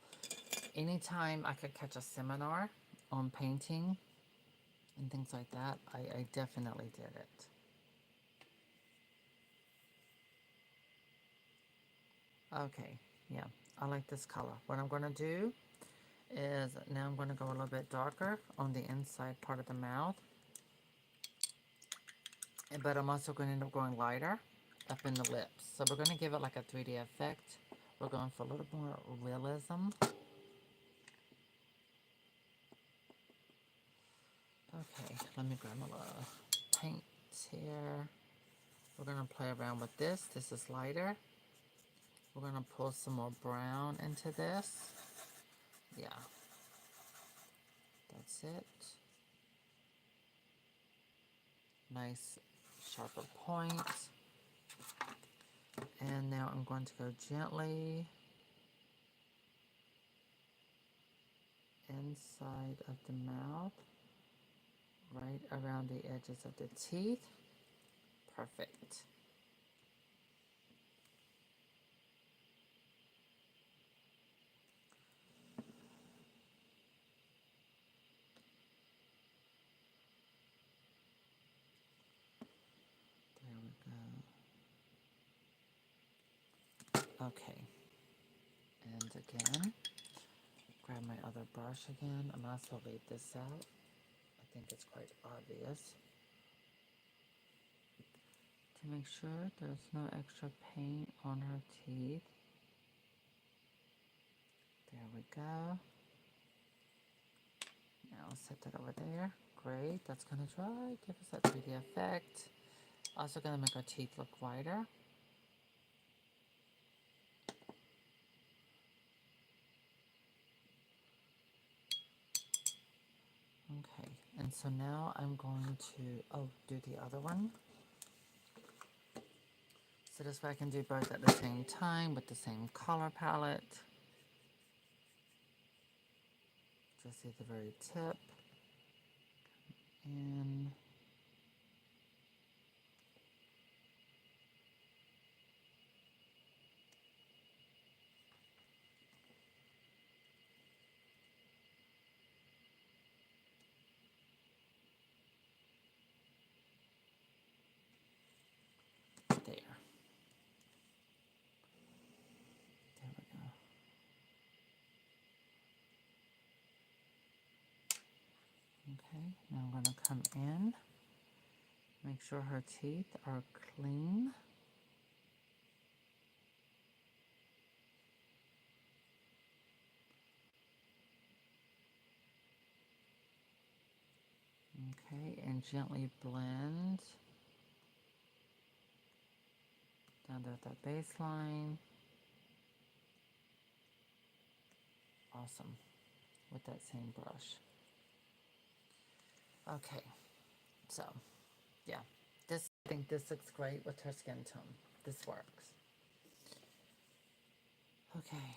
anytime I could catch a seminar on painting and things like that, I definitely did it. Okay, yeah, I like this color. What I'm going to do is now I'm going to go a little bit darker on the inside part of the mouth. But I'm also going to end up going lighter up in the lips. So we're going to give it like a 3D effect. We're going for a little more realism. Okay, let me grab my little paint here. We're going to play around with this. This is lighter. We're going to pull some more brown into this. Yeah. That's it. Nice sharper point. And now I'm going to go gently inside of the mouth, right around the edges of the teeth. Perfect. There we go. Okay. And again, grab my other brush again. I'm also leave this out. I think it's quite obvious. To make sure there's no extra paint on her teeth. There we go. Now set that over there. Great, that's gonna dry. Give us that 3D effect. Also gonna make our teeth look whiter. Okay, and so now I'm going to do the other one. So this way I can do both at the same time with the same color palette. Just at the very tip. And there. There we go. Okay, now I'm going to come in, make sure her teeth are clean. Okay, and gently blend down to that baseline. Awesome, with that same brush. Okay, so yeah, I think this looks great with her skin tone. This works. Okay,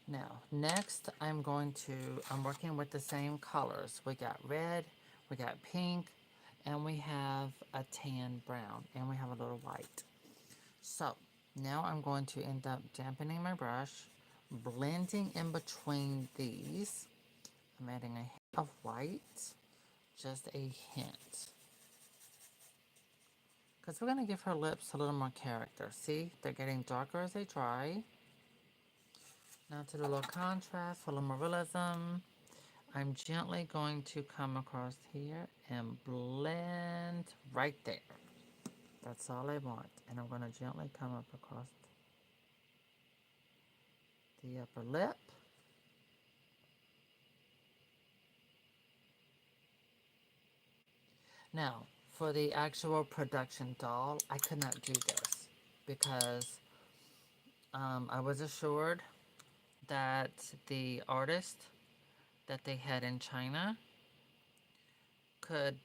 Now, next I'm working with the same colors. We got red, we got pink, and we have a tan brown, and we have a little white. So, now I'm going to end up dampening my brush, blending in between these. I'm adding a hint of white, just a hint. Because we're going to give her lips a little more character. See, they're getting darker as they dry. Now to do a little contrast, a little more realism. I'm gently going to come across here and blend right there. That's all I want. And I'm going to gently come up across the upper lip. Now, for the actual production doll, I could not do this because I was assured that the artist that they had in China could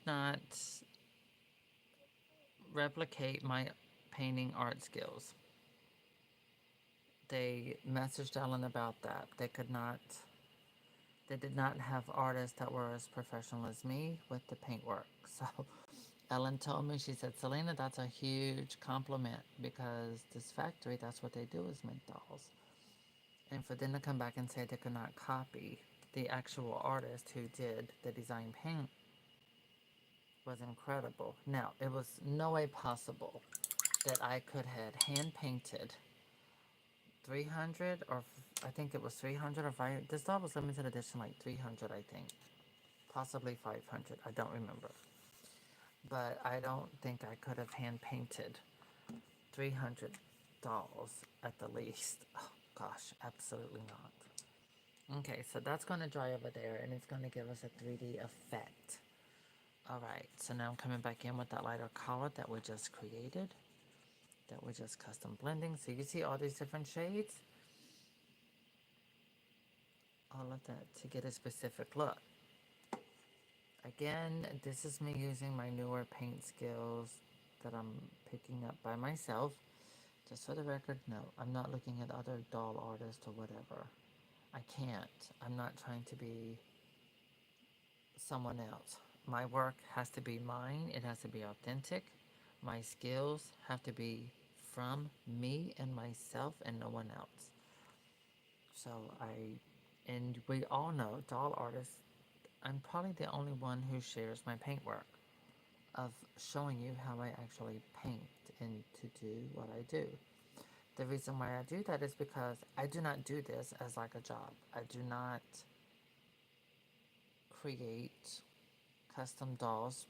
not replicate my painting art skills. They messaged Ellen about that. They did not have artists that were as professional as me with the paintwork. So Ellen told me, she said, Selena, that's a huge compliment because this factory, that's what they do is make dolls. And for them to come back and say they could not copy the actual artist who did the design paint was incredible. Now, it was no way possible that I could have hand painted 300 or I think it was 300 or 500. This doll was limited edition like 300, I think. Possibly 500. I don't remember. But I don't think I could have hand painted 300 dolls at the least. Oh gosh, absolutely not. Okay, so that's going to dry over there and it's going to give us a 3D effect. Alright, so now I'm coming back in with that lighter color that we just created. That we're just custom blending. So you see all these different shades? All of that to get a specific look. Again, this is me using my newer paint skills that I'm picking up by myself. Just for the record, no, I'm not looking at other doll artists or whatever. I can't. I'm not trying to be someone else. My work has to be mine. It has to be authentic. My skills have to be from me and myself and no one else. So and we all know, doll artists, I'm probably the only one who shares my paintwork of showing you how I actually paint and to do what I do. The reason why I do that is because I do not do this as like a job. I do not create custom dolls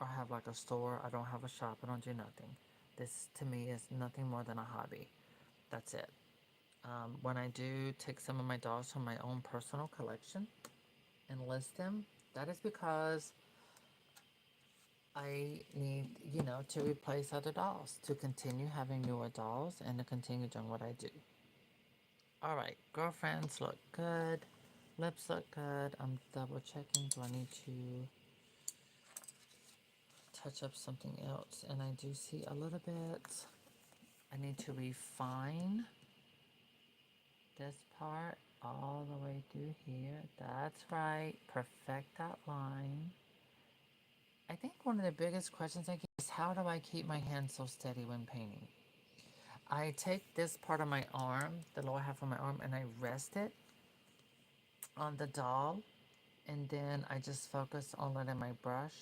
or have like a store. I don't have a shop. I don't do nothing. This to me is nothing more than a hobby. That's it. When I do take some of my dolls from my own personal collection and list them, that is because I need, to replace other dolls, to continue having newer dolls and to continue doing what I do. Alright, girlfriends look good. Lips look good. I'm double checking. Do I need to touch up something else? And I do see a little bit. I need to refine this part all the way through here. That's right. Perfect that line. I think one of the biggest questions I get is how do I keep my hands so steady when painting? I take this part of my arm, the lower half of my arm, and I rest it on the doll. And then I just focus on letting my brush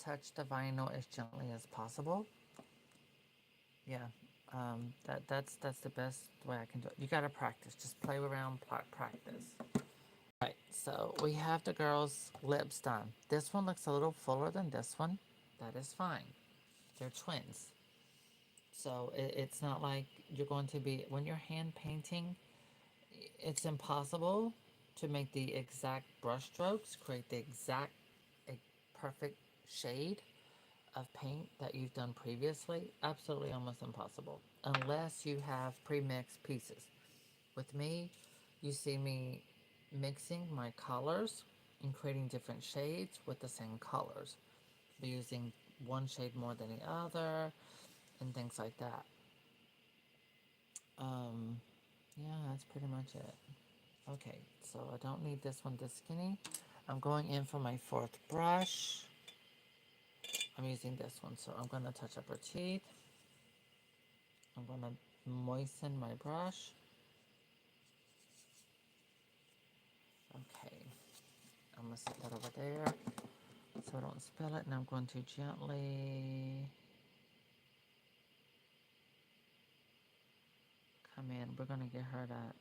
touch the vinyl as gently as possible. Yeah, that's the best way I can do it. You gotta practice. Just play around, practice. Right, so we have the girl's lips done. This one looks a little fuller than this one. That is fine. They're twins. So it's not like you're going to be, when you're hand painting, it's impossible to make the exact brush strokes, create the exact perfect shade of paint that you've done previously. Absolutely almost impossible. Unless you have pre-mixed pieces. With me, you see me mixing my colors and creating different shades with the same colors. Using one shade more than the other and things like that. Yeah, that's pretty much it. Okay, so I don't need this one this skinny. I'm going in for my fourth brush. I'm using this one, so I'm going to touch up her teeth. I'm going to moisten my brush. Okay, I'm going to set that over there so I don't spill it. And I'm going to gently come in. We're going to get her that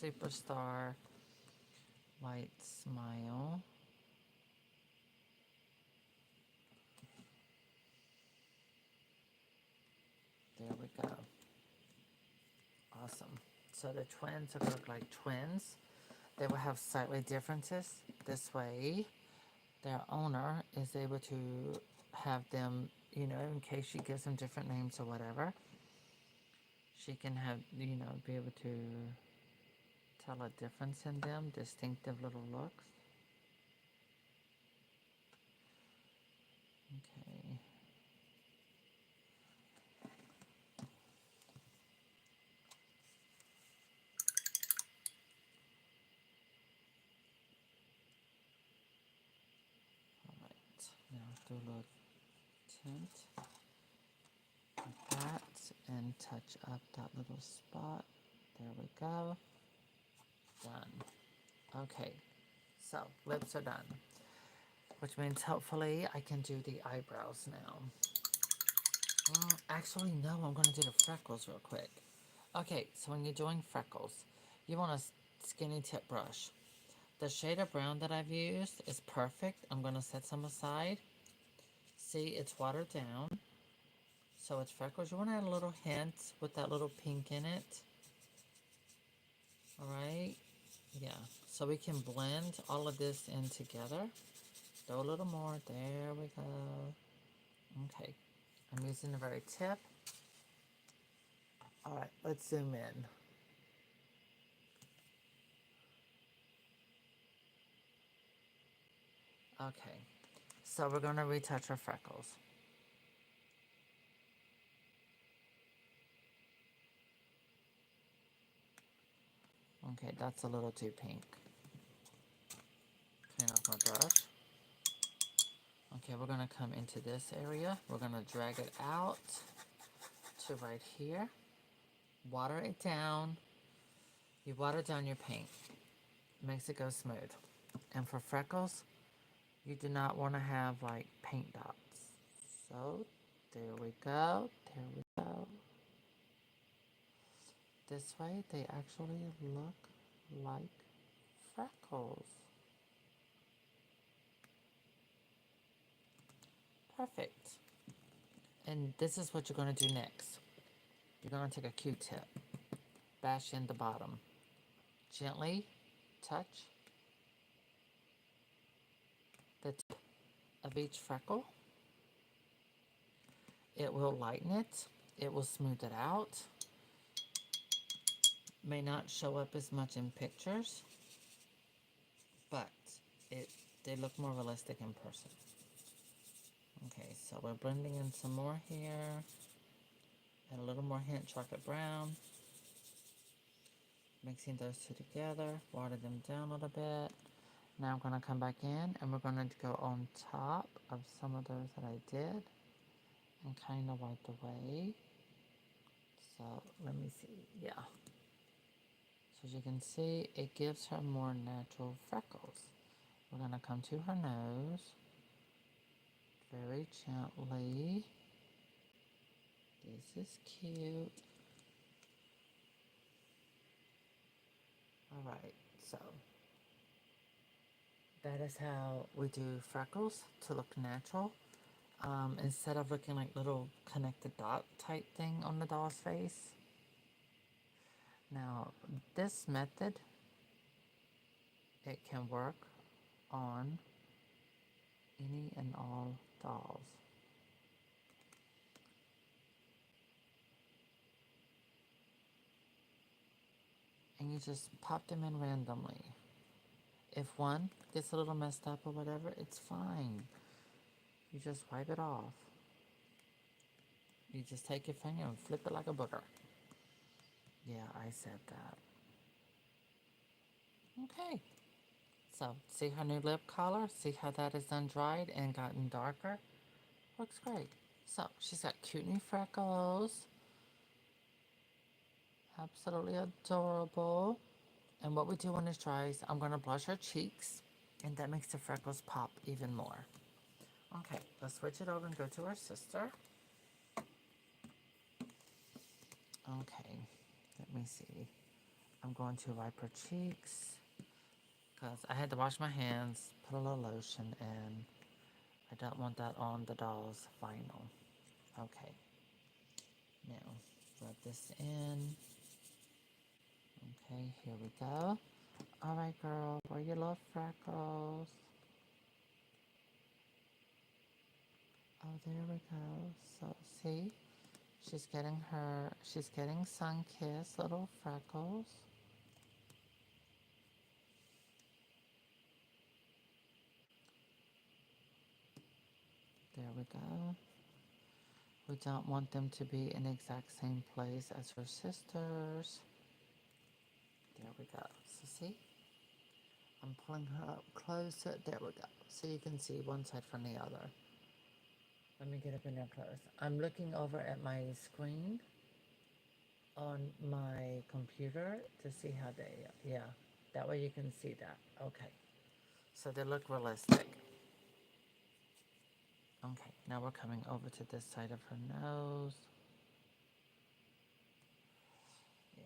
superstar white smile. There we go. Awesome. So the twins are going to look like twins. They will have slightly differences. This way, their owner is able to have them, you know, in case she gives them different names or whatever, she can have, you know, be able to tell a difference in them, distinctive little looks. Okay. Alright. Now do a little tint like that and touch up that little spot. There we go. Done. Okay. So, lips are done. Which means hopefully I can do the eyebrows now. Actually, no, I'm going to do the freckles real quick. Okay, so when you're doing freckles, you want a skinny tip brush. The shade of brown that I've used is perfect. I'm going to set some aside. See, it's watered down. So it's freckles. You want to add a little hint with that little pink in it. Alright? Yeah. So we can blend all of this in together. Throw a little more. There we go. Okay. I'm using the very tip. Alright, let's zoom in. Okay. So we're going to retouch our freckles. Okay, that's a little too pink. Clean off my brush. Okay, we're going to come into this area. We're going to drag it out to right here. Water it down. You water down your paint. Makes it go smooth. And for freckles, you do not want to have like paint dots. So, there we go. There we go. This way, they actually look like freckles. Perfect. And this is what you're going to do next. You're going to take a Q-tip, bash in the bottom, gently touch the tip of each freckle. It will lighten it. It will smooth it out. May not show up as much in pictures, but they look more realistic in person. Okay, so we're blending in some more here. And a little more hint chocolate brown. Mixing those two together, water them down a little bit. Now I'm going to come back in and we're going to go on top of some of those that I did and kind of wipe away. So let me see, yeah. So as you can see, it gives her more natural freckles. We're going to come to her nose very gently. This is cute. Alright, so that is how we do freckles to look natural. Instead of looking like little connected dot type thing on the doll's face. Now, this method, it can work on any and all dolls. And you just pop them in randomly. If one gets a little messed up or whatever, it's fine. You just wipe it off. You just take your finger and flip it like a booger. Yeah, I said that. Okay. So, see her new lip color? See how that has undried and gotten darker? Looks great. So, she's got cute new freckles. Absolutely adorable. And what we do when it's dry is I'm going to blush her cheeks. And that makes the freckles pop even more. Okay, let's switch it over and go to our sister. Okay, let me see. I'm going to wipe her cheeks because I had to wash my hands, put a little lotion, and I don't want that on the doll's vinyl. Okay, now rub this in. Okay, here we go. All right, girl, where you love freckles? Oh, there we go. So, see, she's getting sun-kissed little freckles. There we go. We don't want them to be in the exact same place as her sisters. There we go. So see, I'm pulling her up closer. There we go. So you can see one side from the other. Let me get up in there close. I'm looking over at my screen on my computer to see how they, yeah, that way you can see that. Okay. So they look realistic. Okay, now we're coming over to this side of her nose. Yeah.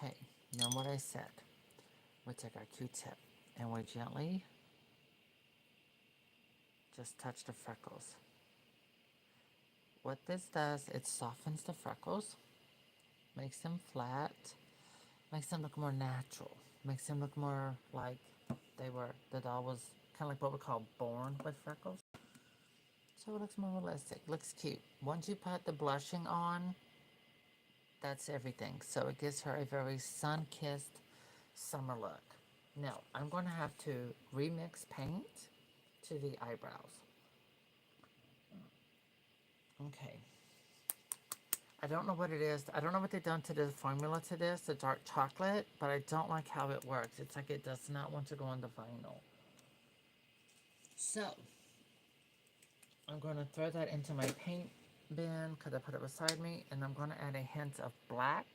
Okay, now what I said. We take our Q-tip and we gently just touch the freckles. What this does, it softens the freckles, makes them flat, makes them look more natural, makes them look more like the doll was kind of like what we call born with freckles. So it looks more realistic, looks cute. Once you put the blushing on, that's everything. So it gives her a very sun-kissed summer look. Now, I'm going to have to remix paint to the eyebrows. Okay. I don't know what it is. I don't know what they've done to the formula to this, the dark chocolate, but I don't like how it works. It's like it does not want to go on the vinyl. So, I'm going to throw that into my paint bin because I put it beside me, and I'm going to add a hint of black,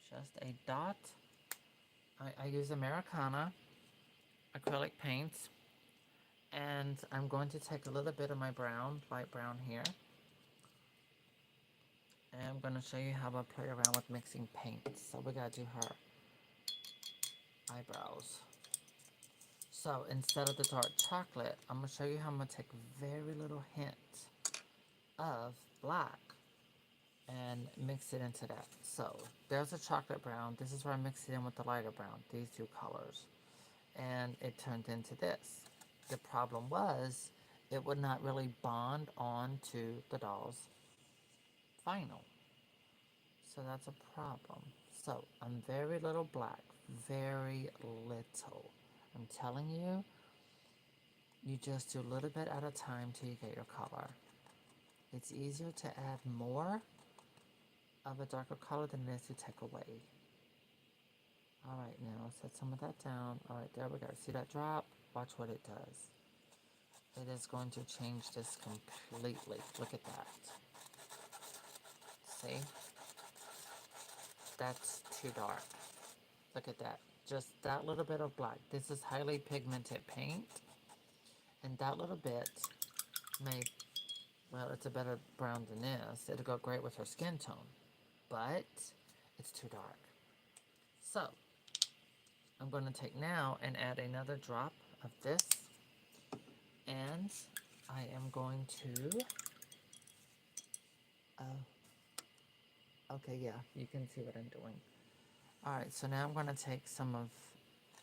just a dot. I use Americana acrylic paints, and I'm going to take a little bit of my brown, light brown here, and I'm going to show you how I play around with mixing paints. So we got to do her eyebrows. So instead of the dark chocolate, I'm going to show you how I'm going to take very little hint of black and mix it into that. So there's a chocolate brown. This is where I mix it in with the lighter brown, these two colors. And it turned into this. The problem was it would not really bond onto the doll's vinyl. So that's a problem. So I'm very little black, very little. I'm telling you, you just do a little bit at a time till you get your color. It's easier to add more of a darker color than it is to take away. Alright, now set some of that down. Alright, there we go. See that drop? Watch what it does. It is going to change this completely. Look at that. See? That's too dark. Look at that. Just that little bit of black. This is highly pigmented paint. And that little bit made, well, it's a better brown than this. It'll go great with her skin tone. But it's too dark. So, I'm going to take now and add another drop of this. And I am going to, okay, yeah, you can see what I'm doing. Alright, so now I'm going to take some of,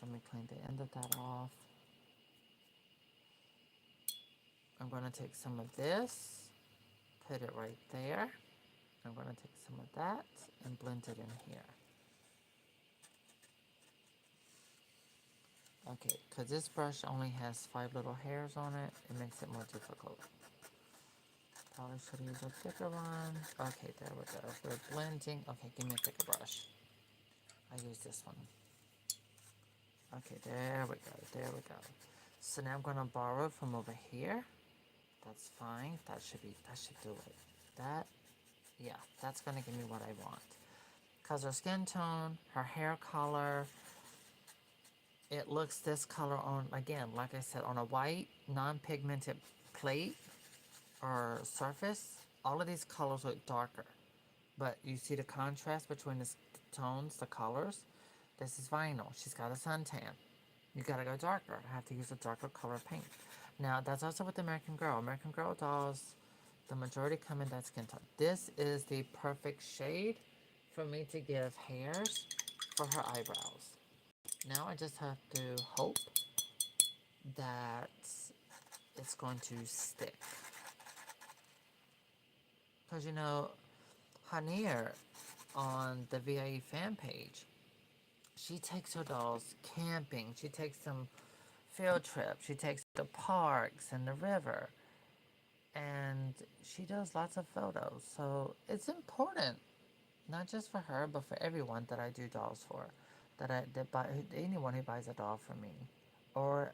let me clean the end of that off. I'm going to take some of this, put it right there. I'm going to take some of that and blend it in here. Okay, because this brush only has 5 little hairs on it, it makes it more difficult. Probably should use a thicker one. Okay, there we go. We're blending. Okay, give me a thicker brush. I use this one. Okay, there we go. There we go. So now I'm gonna borrow from over here. That's fine. That should do it. That, yeah, that's gonna give me what I want. Cause her skin tone, her hair color, it looks this color on, again, like I said, on a white, non-pigmented plate or surface. All of these colors look darker. But you see the contrast between the tones, the colors. This is vinyl. She's got a suntan. You gotta go darker. I have to use a darker color paint. Now, that's also with the American Girl. American Girl dolls, the majority come in that skin tone. This is the perfect shade for me to give hairs for her eyebrows. Now I just have to hope that it's going to stick. Because, you know, Hanier on the VIE fan page, she takes her dolls camping. She takes them field trips. She takes them to parks and the river. And she does lots of photos. So it's important, not just for her, but for everyone that I do dolls for. That buy, anyone who buys a doll for me or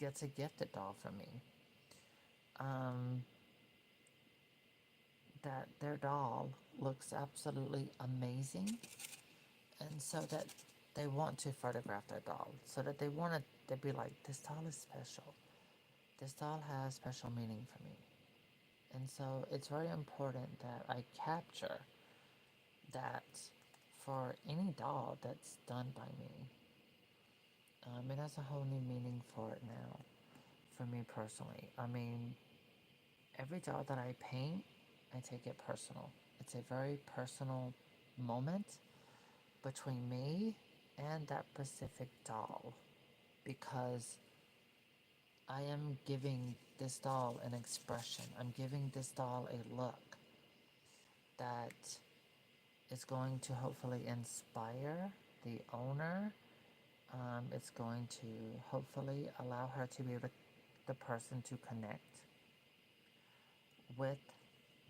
gets a gifted doll from me. Um, that their doll looks absolutely amazing, and so that they want to photograph their doll, so that they want to be like, this doll is special. This doll has special meaning for me. And so it's very important that I capture that for any doll that's done by me. It has a whole new meaning for it now, for me personally. I mean, every doll that I paint, I take it personal. It's a very personal moment between me and that specific doll, because I am giving this doll an expression. I'm giving this doll a look that is going to hopefully inspire the owner. It's going to hopefully allow her to be able to, the person to connect with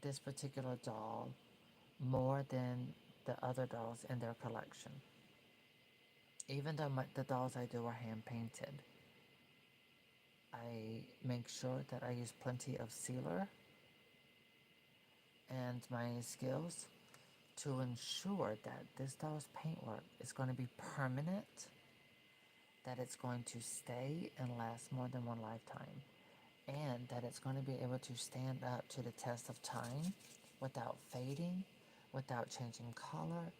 this particular doll more than the other dolls in their collection. Even though the dolls I do are hand painted, I make sure that I use plenty of sealer and my skills to ensure that this doll's paintwork is going to be permanent, that it's going to stay and last more than one lifetime, and that it's going to be able to stand up to the test of time without fading, without changing color,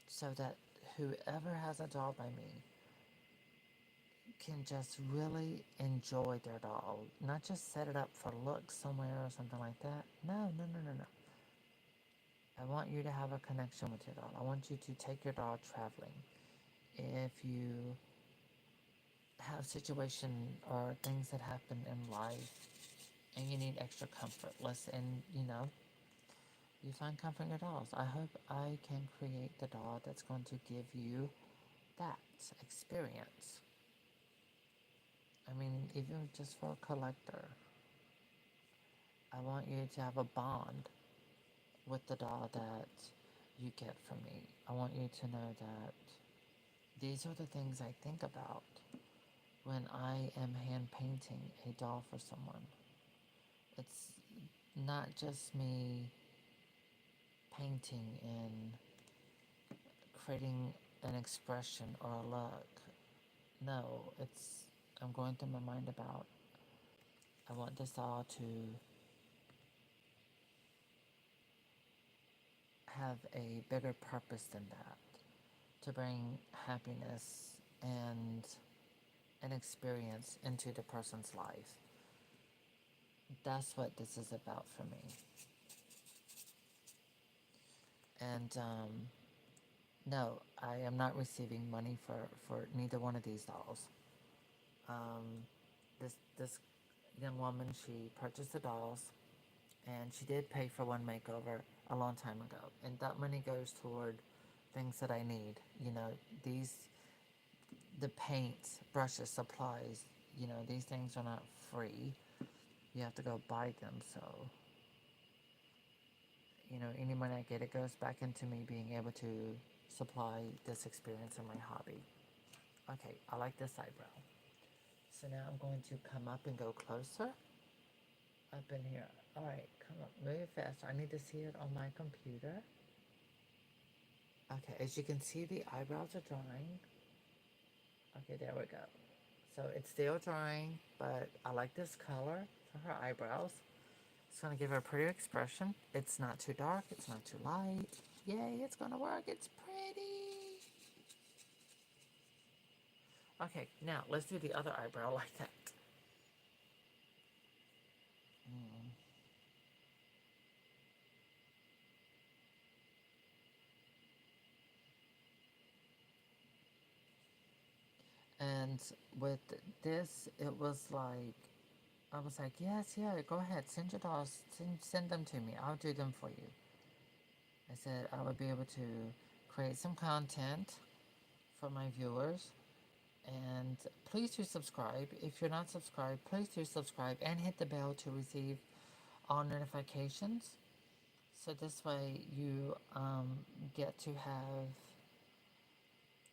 so that whoever has a doll by me can just really enjoy their doll, not just set it up for looks somewhere or something like that. No, no, no, no, no. I want you to have a connection with your doll. I want you to take your doll traveling. If you have situation or things that happen in life and you need extra comfort, listen, you know, you find comfort in your dolls. I hope I can create the doll that's going to give you that experience. I mean, even just for a collector, I want you to have a bond with the doll that you get from me. I want you to know that these are the things I think about when I am hand painting a doll for someone. It's not just me painting and creating an expression or a look. No, I'm going through my mind about, I want this doll to have a bigger purpose than that, to bring happiness and an experience into the person's life. That's what this is about for me. And no, I am not receiving money for neither one of these dolls. Um, this young woman, she purchased the dolls, and she did pay for one makeover a long time ago, and that money goes toward things that I need. You know, the paint, brushes, supplies, you know, these things are not free. You have to go buy them, so, you know, any money I get, it goes back into me being able to supply this experience in my hobby. Okay, I like this eyebrow. So now I'm going to come up and go closer. Up in here. Alright, come up, move faster. I need to see it on my computer. Okay, as you can see, the eyebrows are drying. Okay, there we go. So it's still drying, but I like this color for her eyebrows. It's going to give her a pretty expression. It's not too dark. It's not too light. Yay, it's going to work. It's pretty. Okay, now let's do the other eyebrow like that. Mm. And with this, it was like, I was like, yes, yeah, go ahead. Send your dolls. Send them to me. I'll do them for you. I said I would be able to create some content for my viewers. And please do subscribe. If you're not subscribed, please do subscribe and hit the bell to receive all notifications. So this way you get to have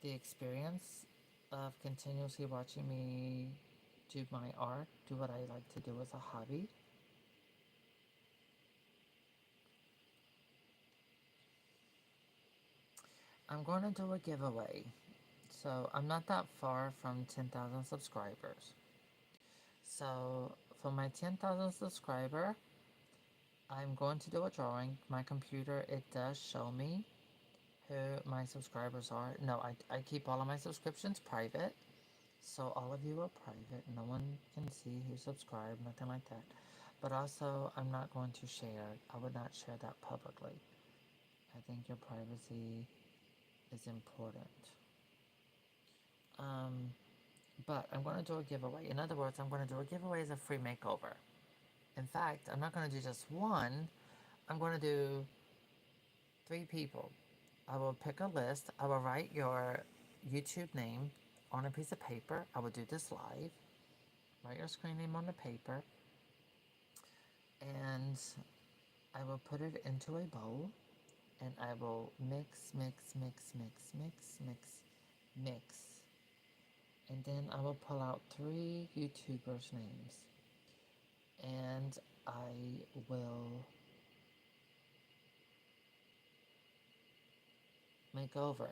the experience of continuously watching me do my art, do what I like to do as a hobby. I'm going to do a giveaway. So I'm not that far from 10,000 subscribers. So for my 10,000 subscriber, I'm going to do a drawing. My computer, it does show me who my subscribers are. No, I keep all of my subscriptions private. So all of you are private. No one can see who subscribed, nothing like that. But also, I'm not going to share. I would not share that publicly. I think your privacy is important. Um, but I'm going to do a giveaway. In other words, I'm going to do a giveaway as a free makeover. In fact, I'm not going to do just one. I'm going to do 3 people. I will pick a list. I will write your YouTube name on a piece of paper. I will do this live. Write your screen name on the paper. And I will put it into a bowl. And I will mix, mix, mix, mix, mix, mix, mix. And then I will pull out 3 YouTubers' names. And I will make over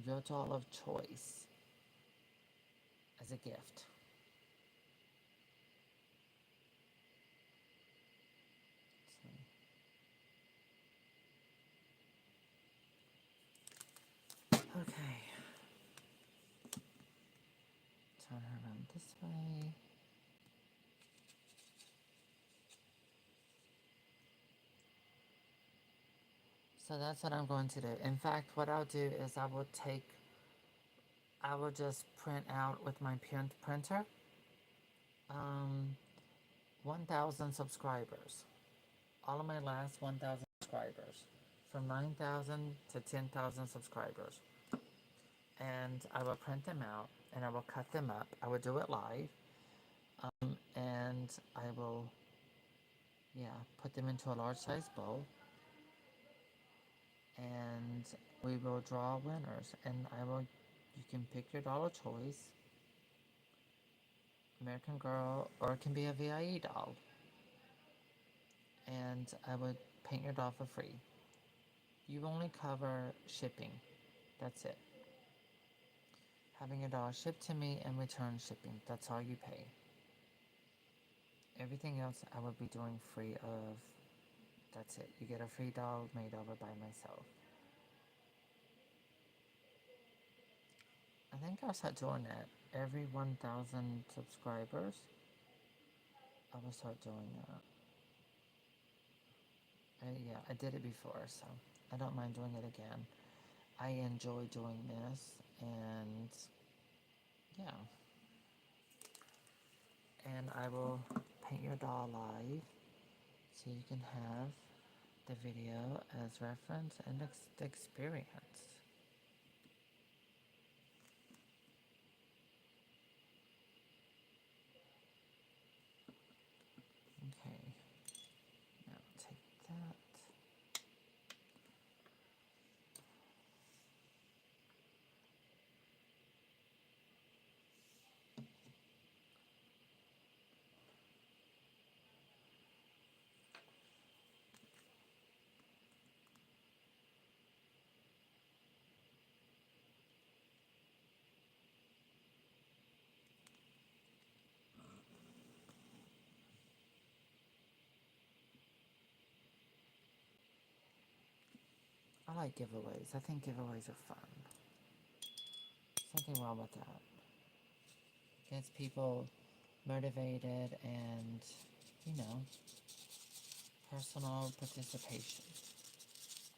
your doll of choice as a gift. So, okay. Turn her around this way. So that's what I'm going to do. In fact, what I'll do is I will just print out with my printer, um, 1,000 subscribers. All of my last 1,000 subscribers. From 9,000 to 10,000 subscribers. And I will print them out and I will cut them up. I will do it live. And I will, yeah, put them into a large size bowl. And we will draw winners. And you can pick your doll of choice. American Girl, or it can be a VIE doll. And I would paint your doll for free. You only cover shipping. That's it. Having your doll shipped to me and return shipping. That's all you pay. Everything else I would be doing free of. That's it. You get a free doll made over by myself. I think I'll start doing that. Every 1,000 subscribers, I will start doing that. Yeah, I did it before, so I don't mind doing it again. I enjoy doing this, and yeah. And I will paint your doll live so you can have the video as reference and experience. like giveaways. I think giveaways are fun. Something wrong with that. Gets people motivated and, you know, personal participation.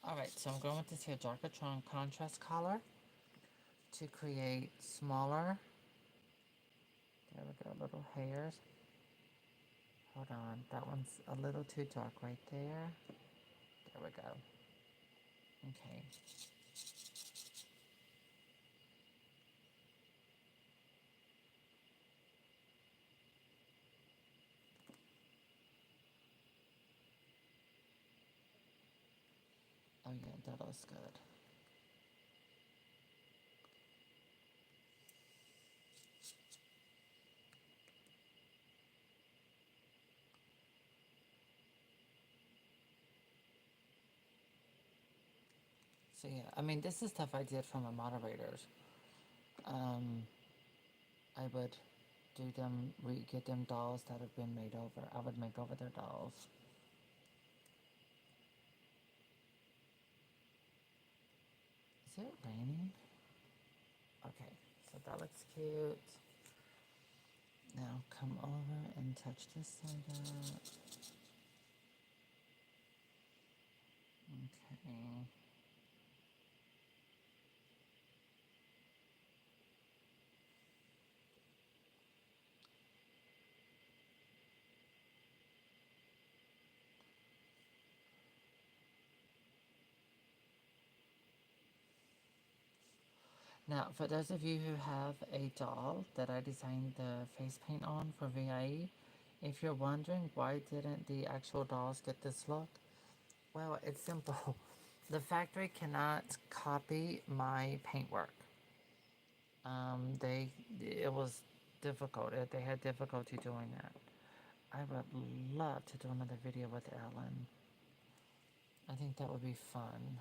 Alright, so I'm going with this here darker contrast color to create smaller, there we go, little hairs. Hold on, that one's a little too dark right there. There we go. Okay. Oh yeah, that looks good. So yeah, I mean, this is stuff I did for my moderators. Um, I would do them, get them dolls that have been made over. I would make over their dolls. Is it raining? Okay, so that looks cute. Now come over and touch this side up. Okay. Now, for those of you who have a doll that I designed the face paint on for VIE, if you're wondering why didn't the actual dolls get this look, well, it's simple. The factory cannot copy my paintwork. It was difficult. They had difficulty doing that. I would love to do another video with Ellen. I think that would be fun.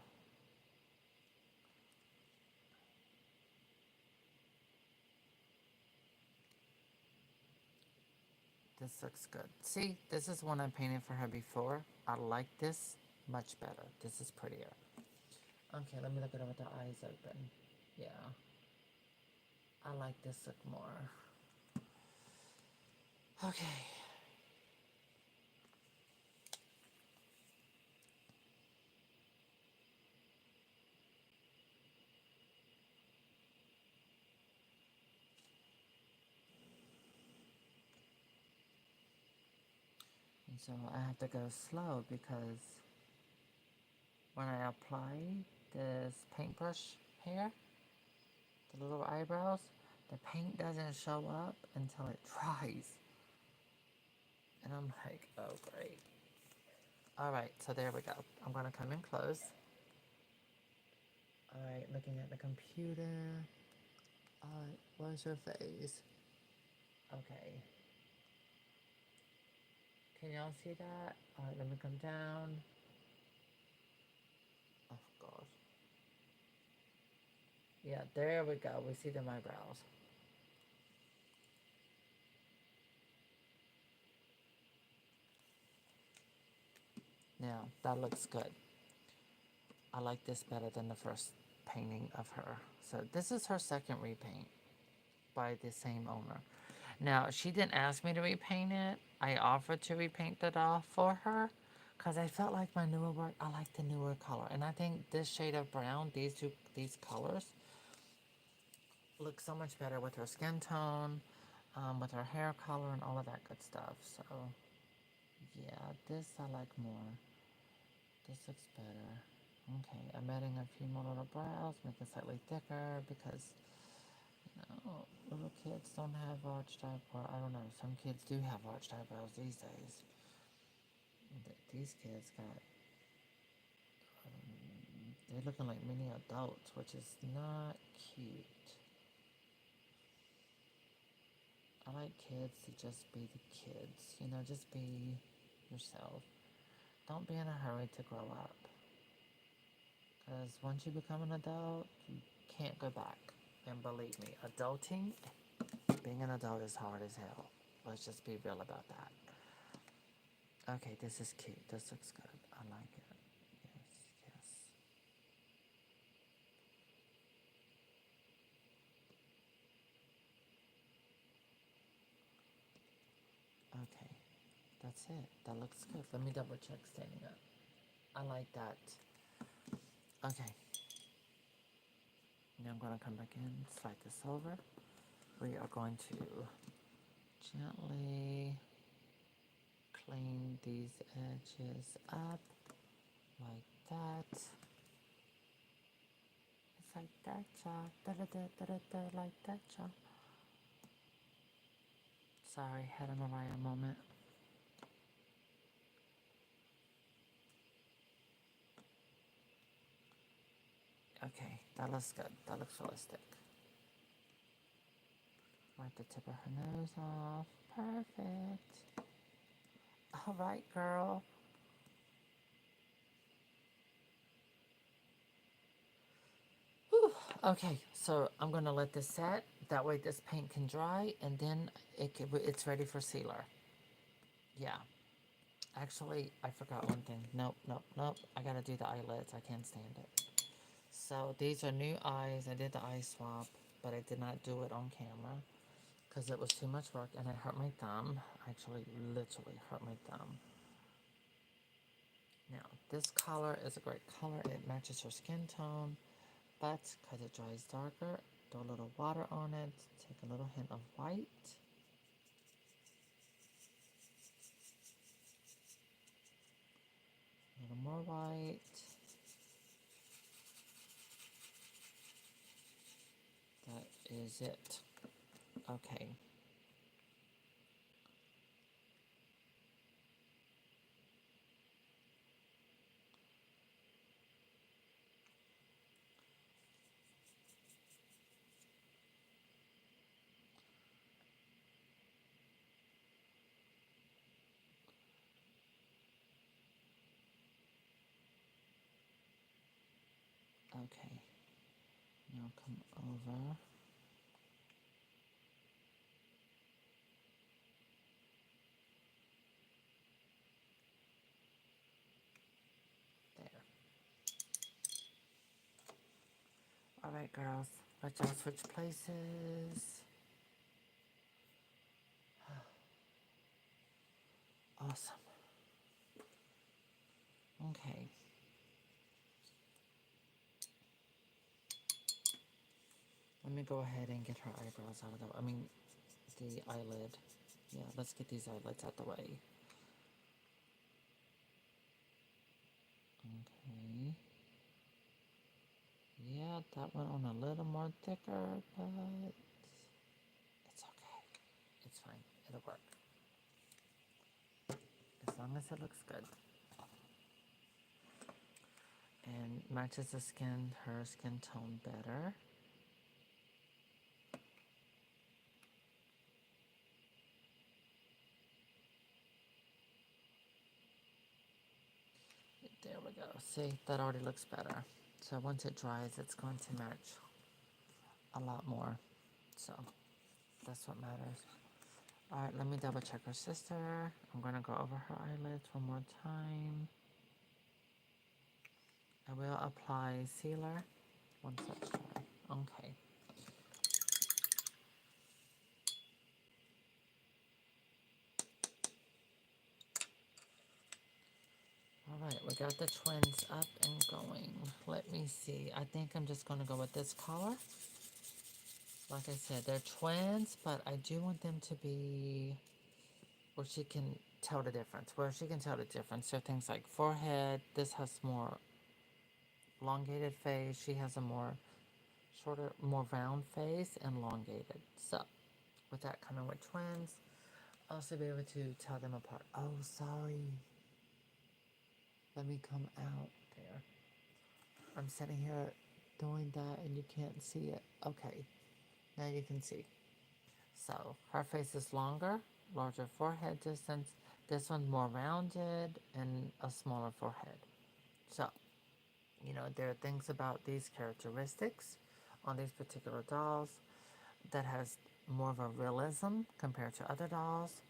This looks good. See, this is one I painted for her before. I like this much better. This is prettier. Okay, let me look at it with the eyes open. Yeah. I like this look more. Okay. And so I have to go slow because when I apply this paintbrush here, the little eyebrows, the paint doesn't show up until it dries. And I'm like, oh great. Alright, so there we go. I'm gonna come in close. Alright, looking at the computer. Alright, where's your face? Okay. Can y'all see that? Alright, let me come down. Oh gosh. Yeah, there we go. We see the eyebrows. Now, that looks good. I like this better than the first painting of her. So this is her second repaint by the same owner. Now, she didn't ask me to repaint it. I offered to repaint the doll for her because I felt like my newer work, I like the newer color. And I think this shade of brown, these colors, look so much better with her skin tone, with her hair color and all of that good stuff. So, yeah, this I like more. This looks better. Okay, I'm adding a few more little brows, make it slightly thicker because, you know, little kids don't have arched eyebrows. I don't know, some kids do have arched eyebrows these days. These kids got, they're looking like mini adults, which is not cute. I like kids to just be the kids, you know, just be yourself. Don't be in a hurry to grow up. Because once you become an adult, you can't go back. And believe me, adulting, being an adult is hard as hell. Let's just be real about that. Okay, this is cute. This looks good. I like it. Yes, yes. that's it. That looks good. Let me double check standing up. I like that. Okay. Now I'm going to come back in, slide this over. We are going to gently clean these edges up like that. It's like that, y'all. Da da da da da da, like that, y'all. Sorry, had a Mariah moment. Okay, that looks good. That looks realistic. Wipe the tip of her nose off. Perfect. All right, girl. Whew. Okay, so I'm gonna let this set. That way, this paint can dry, and then it's ready for sealer. Yeah. Actually, I forgot one thing. Nope, nope, nope. I gotta do the eyelids. I can't stand it. So these are new eyes. I did the eye swap, but I did not do it on camera because it was too much work and it hurt my thumb. Actually, literally hurt my thumb. Now, this color is a great color. It matches her skin tone, but because it dries darker, throw a little water on it. Take a little hint of white. A little more white. That is it. Okay. Okay. Now come over. There. Alright, girls. Let y'all switch places. Awesome. Okay. Let me go ahead and get her eyebrows out of the way. I mean, the eyelid. Yeah, let's get these eyelids out the way. Okay. Yeah, that went on a little more thicker, but it's okay. It's fine. It'll work. As long as it looks good. And matches the skin, her skin tone better. There we go. See, that already looks better. So once it dries, it's going to match a lot more. So that's what matters. All right, let me double check her sister. I'm going to go over her eyelids one more time. I will apply sealer once that's dry. Okay. All right, we got the twins up and going. Let me see. I think I'm just going to go with this color. Like I said, they're twins, but I do want them to be where she can tell the difference. Where she can tell the difference. So things like forehead. This has more elongated face. She has a more shorter, more round face and elongated. So with that coming with twins, I'll also be able to tell them apart. Oh, sorry. Let me come out there. I'm sitting here doing that and you can't see it. Okay, now you can see. So her face is longer, larger forehead distance. This one's more rounded and a smaller forehead. So, you know, there are things about these characteristics on these particular dolls that has more of a realism compared to other dolls.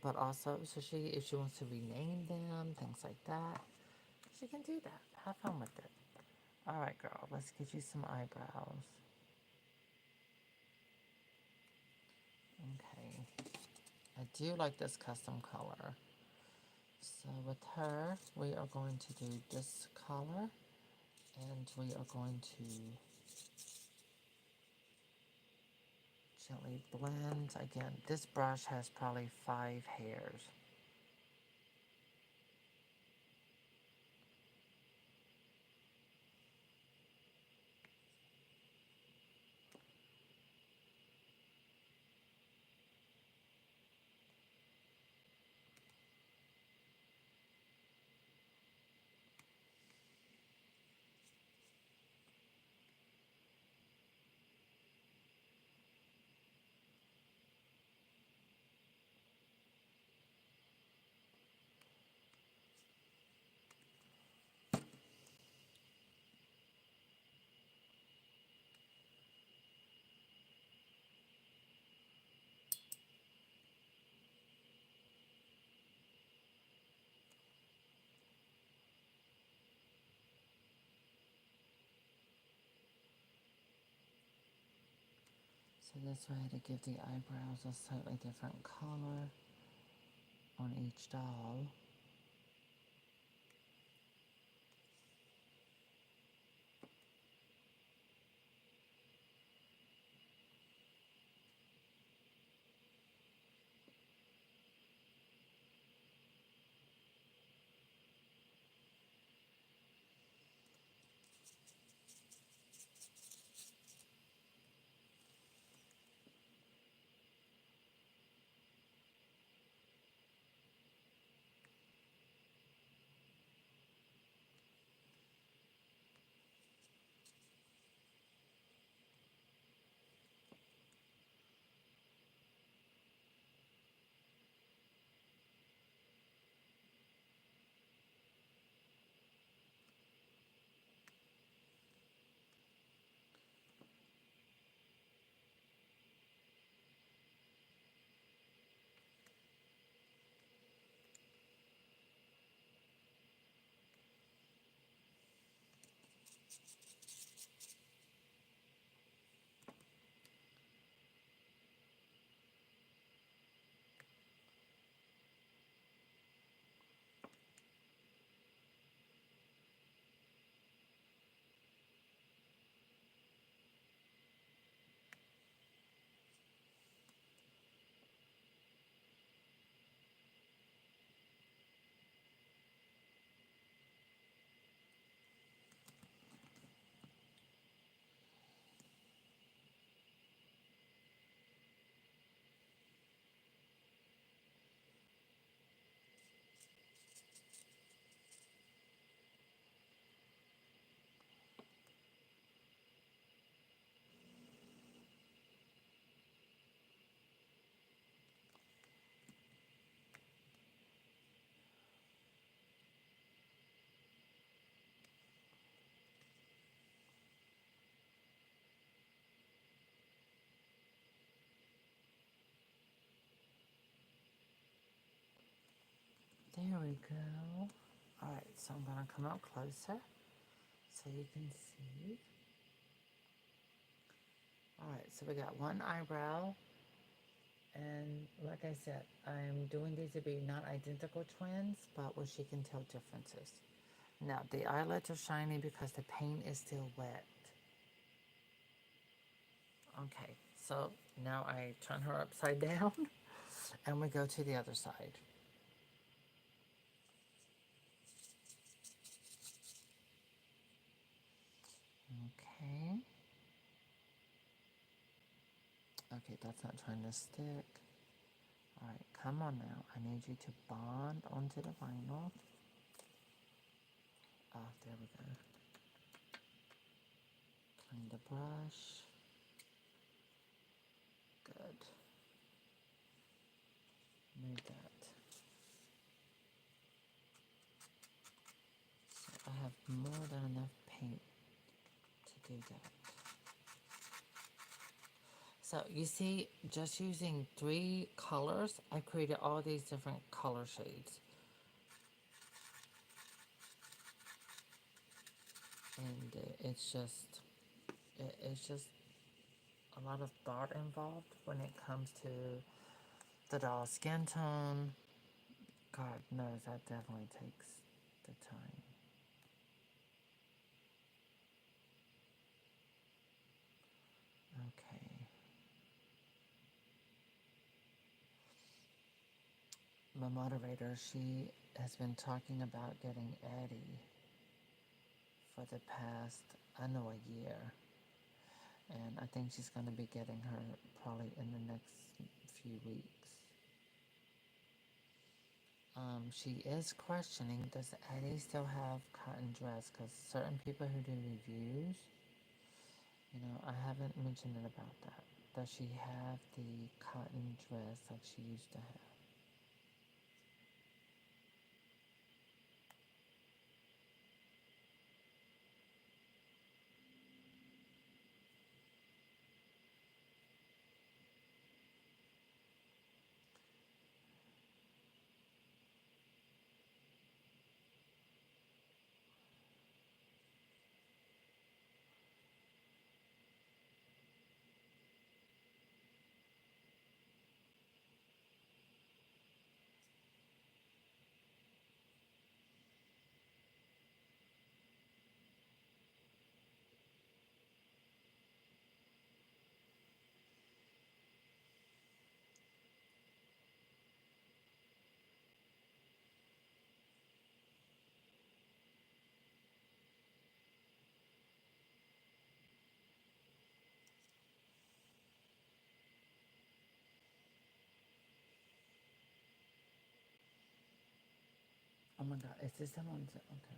But also, so if she wants to rename them, things like that, she can do that. Have fun with it. All right, girl, let's get you some eyebrows. Okay. I do like this custom color. So with her, we are going to do this color, and we are going to gently blend. Again, this brush has probably 5 hairs. So this way to give the eyebrows a slightly different color on each doll. There we go. Alright, so I'm going to come up closer so you can see. Alright, so we got one eyebrow. And like I said, I'm doing these to be not identical twins, but where she can tell differences. Now, the eyelids are shiny because the paint is still wet. Okay, so now I turn her upside down and we go to the other side. Okay. Okay, that's not trying to stick. Alright, come on now. I need you to bond onto the vinyl. Oh, there we go. Clean the brush. Good. Move that. So I have more than enough paint to do that. So you see, just using 3 colors, I created all these different color shades. And it's just a lot of thought involved when it comes to the doll's skin tone, God knows that definitely takes the time. Okay. My moderator, she has been talking about getting Eddie for the past, I know, a year. And I think she's going to be getting her probably in the next few weeks. She is questioning, does Eddie still have cotton dress? Because certain people who do reviews, I haven't mentioned it about that. Does she have the cotton dress like she used to have? Oh my god, is this the one? Okay.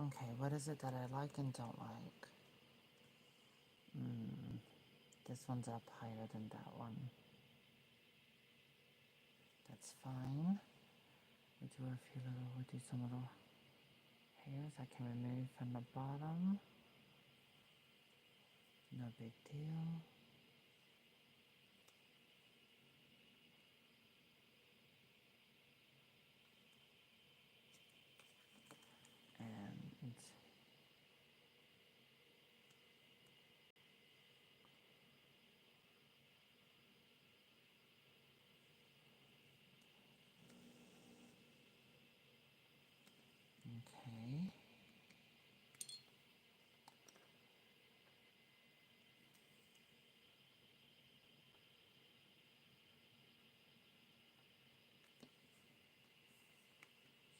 Okay, what is it that I like and don't like? This one's up higher than that one. That's fine. We do some little hairs I can remove from the bottom. No big deal. And okay.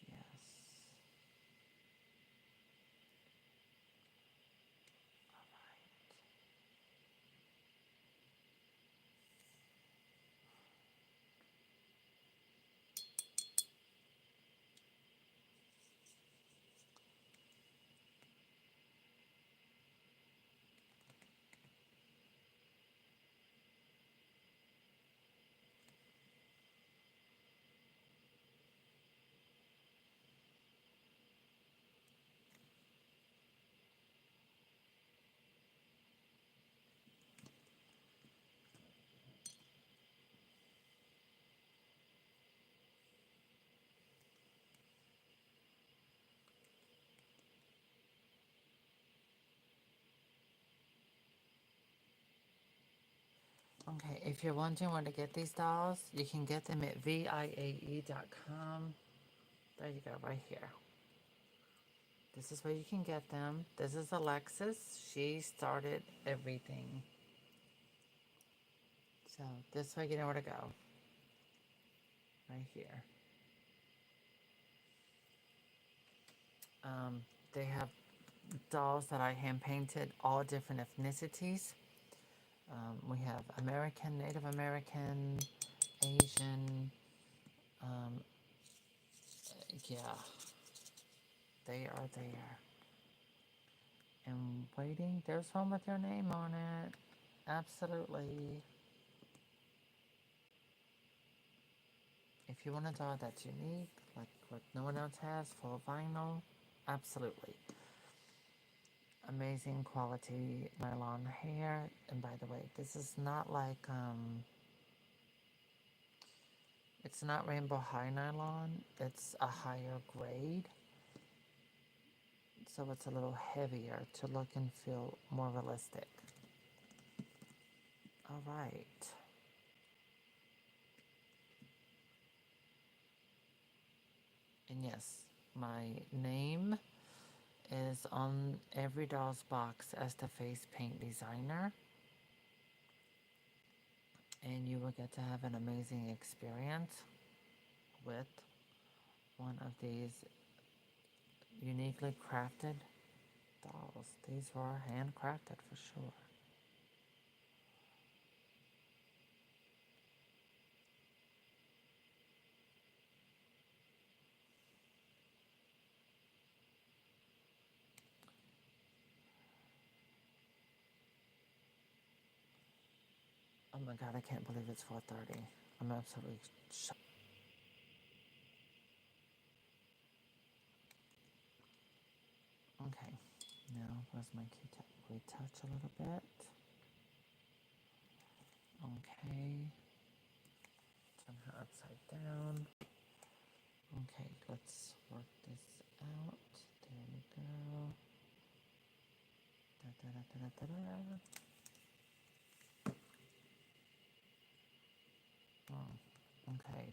Yes. Okay, if you're wondering where to get these dolls, you can get them at viae.com. There you go, right here. This is where you can get them. This is Alexis. She started everything. So this way you know where to go. right here. They have dolls that I hand painted, all different ethnicities. We have American, Native American, Asian. Um, yeah, they are there. And waiting, there's one with your name on it. Absolutely. If you want a doll that's unique, like what no one else has, full vinyl, absolutely. Amazing quality nylon hair. And by the way, this is not like, it's not rainbow high nylon. It's a higher grade. So it's a little heavier to look and feel more realistic. All right. And yes, my name is on every doll's box as the face paint designer. And you will get to have an amazing experience with one of these uniquely crafted dolls. These were handcrafted for sure. Oh my god, I can't believe it's 4:30. I'm absolutely shocked. Okay, now where's my Q-tip? Retouch a little bit. Okay, turn her upside down. Okay, let's work this out. There we go. Da, da, da, da, da, da. Oh, okay.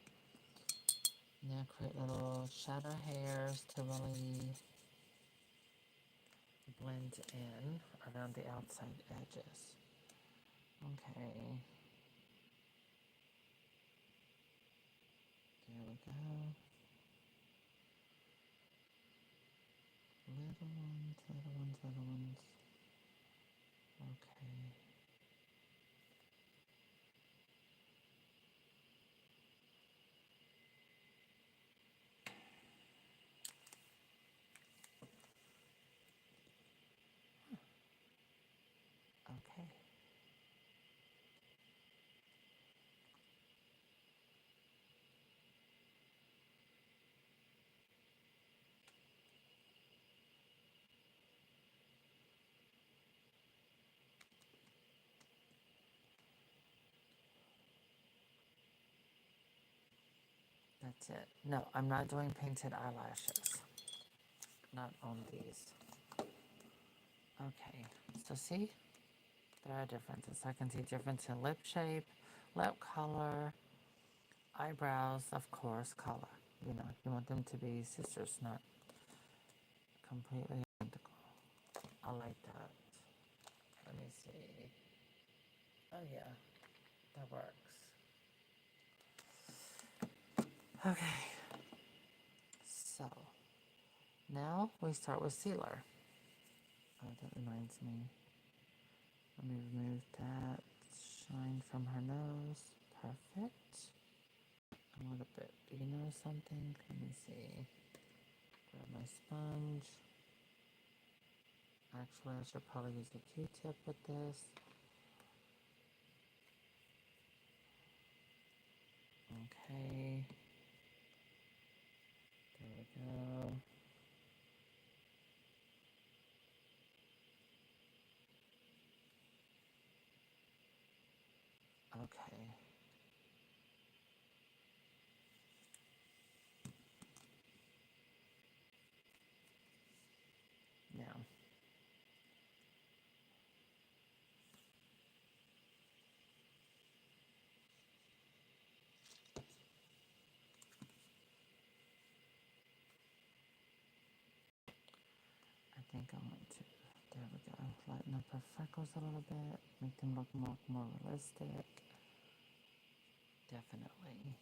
Now create little shadow hairs to really blend in around the outside edges. Okay. There we go. Little ones, little ones, little ones. Okay. Okay. That's it. No, I'm not doing painted eyelashes. Not on these. Okay. So see? There are differences. I can see difference in lip shape, lip color, eyebrows, of course, color. You know, you want them to be sisters, not completely identical. I like that. Let me see. Oh yeah, that works. Okay. So now we start with sealer. Oh, that reminds me. Let me remove that shine from her nose. Perfect. A little bit. Do you know something? Let me see. Grab my sponge. Actually, I should probably use a Q-tip with this. Okay. There we go. Okay. Now, I think I want to. There we go. Lighten up her freckles a little bit. Make them look more realistic. Definitely.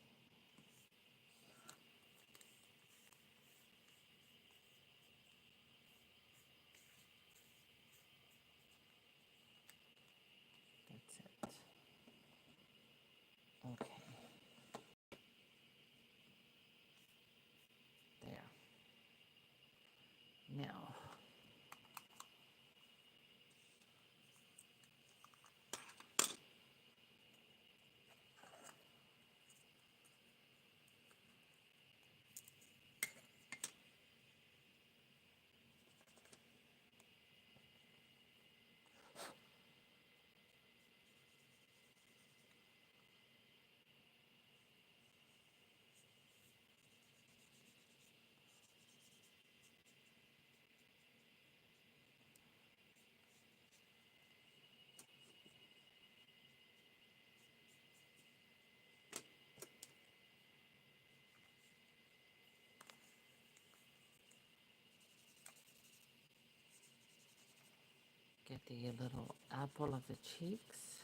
Get the little apple of the cheeks.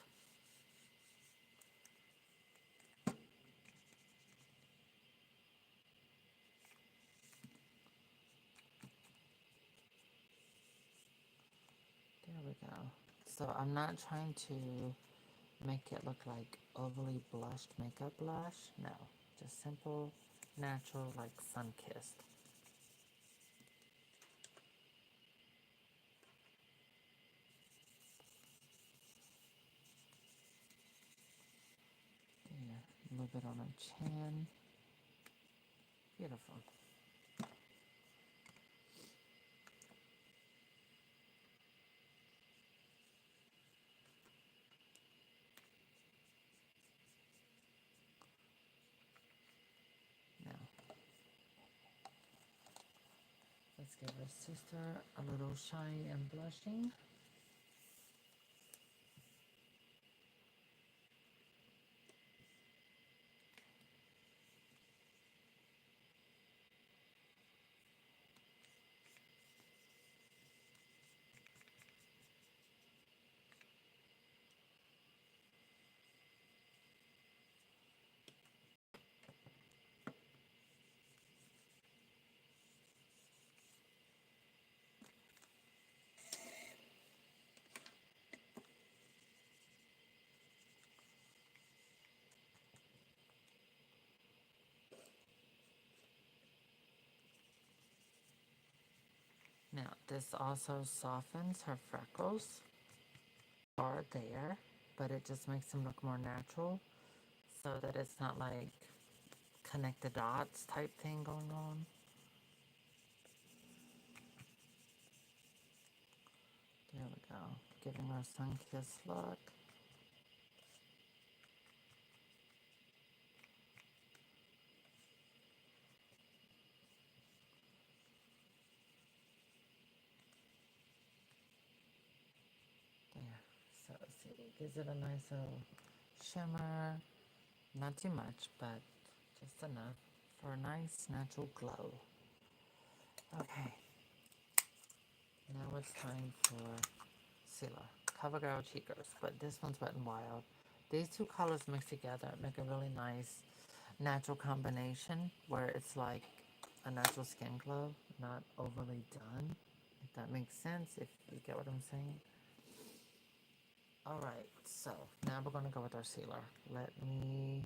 There we go. So I'm not trying to make it look like overly blushed makeup blush. No, just simple, natural, like sun-kissed. There, a little bit on her chin. Beautiful. Now, let's give her sister a little shine and blushing. Now, this also softens her freckles. Are there, but it just makes them look more natural so that it's not like connect the dots type thing going on. There we go. Giving her a sun-kissed look. There. So see, gives it a nice little shimmer. Not too much, but just enough for a nice natural glow. Okay. Now it's time for Sealer. CoverGirl Cheekers, but this one's Wet n Wild. These two colors mixed together make a really nice natural combination where it's like a natural skin glow, not overly done. If that makes sense, if you get what I'm saying. Alright, so now we're going to go with our sealer. Let me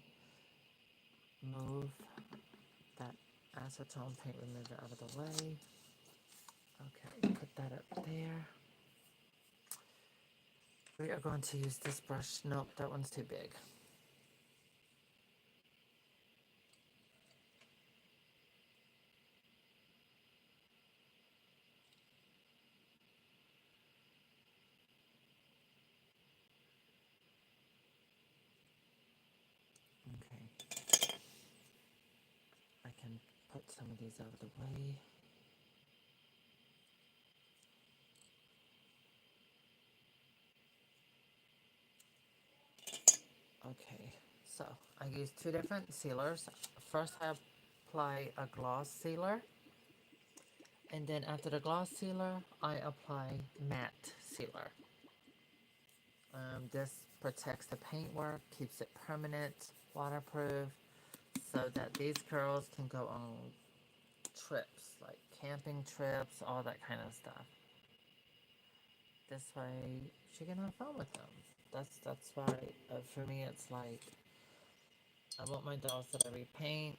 move that acetone paint remover out of the way. Okay, put that up there. We are going to use this brush. Nope, that one's too big. Okay. I can put some of these out of the way. Okay, so I use two different sealers. First, I apply a gloss sealer, and then after the gloss sealer, I apply matte sealer. This protects the paintwork, keeps it permanent, waterproof, so that these girls can go on trips, like camping trips, all that kind of stuff. This way, she can have fun with them. That's why for me it's like I want my dolls that I repaint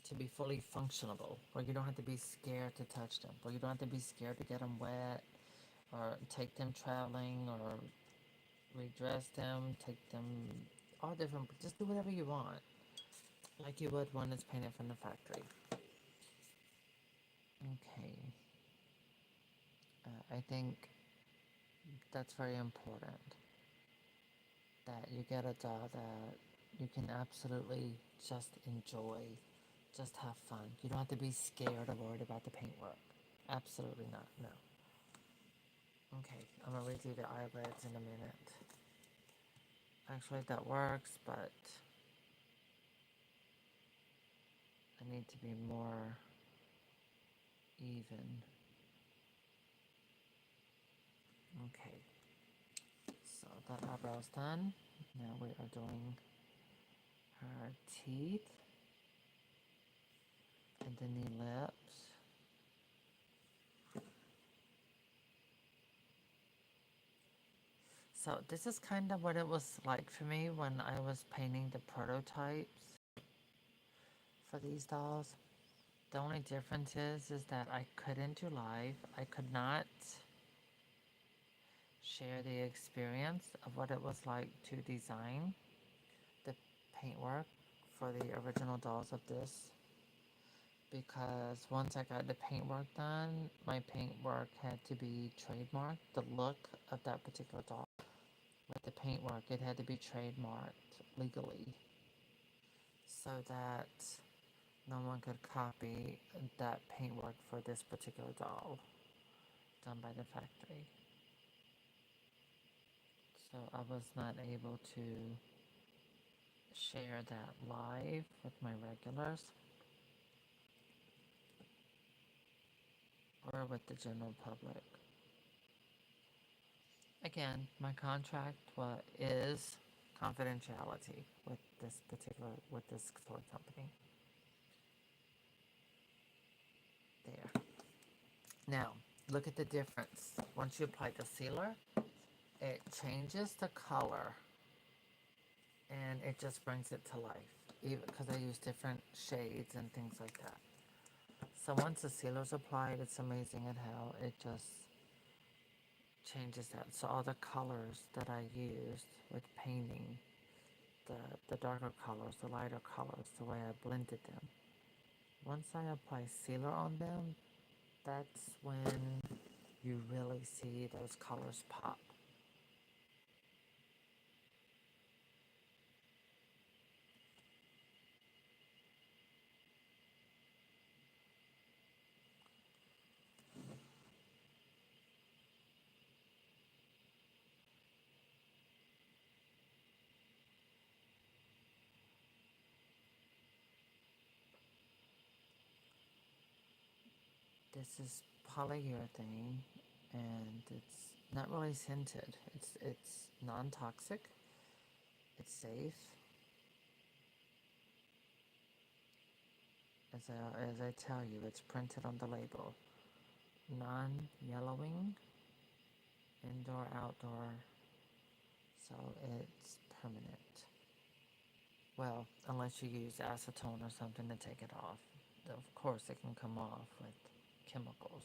to be fully functionable, where you don't have to be scared to touch them, where you don't have to be scared to get them wet, or take them traveling, or redress them, take them all different. Just do whatever you want, like you would one that's painted from the factory. Okay, I think that's very important that you get a doll that you can absolutely just enjoy, just have fun. You don't have to be scared or worried about the paintwork. Absolutely not, no. Okay, I'm gonna redo the eyelids in a minute. Actually, that works, but I need to be more even. Okay, so that eyebrow's done. Now we are doing her teeth and then the lips. So this is kind of what it was like for me when I was painting the prototypes for these dolls. The only difference is that I couldn't do live. I could not share the experience of what it was like to design the paintwork for the original dolls of this, because once I got the paintwork done, my paintwork had to be trademarked. The look of that particular doll with the paintwork, it had to be trademarked legally so that no one could copy that paintwork for this particular doll done by the factory. So I was not able to share that live with my regulars or with the general public. Again, my contract is confidentiality with this toy company. There. Now, look at the difference. Once you apply the sealer, it changes the color and it just brings it to life. Even because I use different shades and things like that. So once the sealer's applied, it's amazing at how it just changes that. So all the colors that I used with painting, the darker colors, the lighter colors, the way I blended them. Once I apply sealer on them, that's when you really see those colors pop. This is polyurethane and it's not really scented. It's non-toxic. It's safe. As I tell you, it's printed on the label. Non-yellowing, indoor, outdoor, so it's permanent. Well, unless you use acetone or something to take it off. Of course, it can come off with chemicals.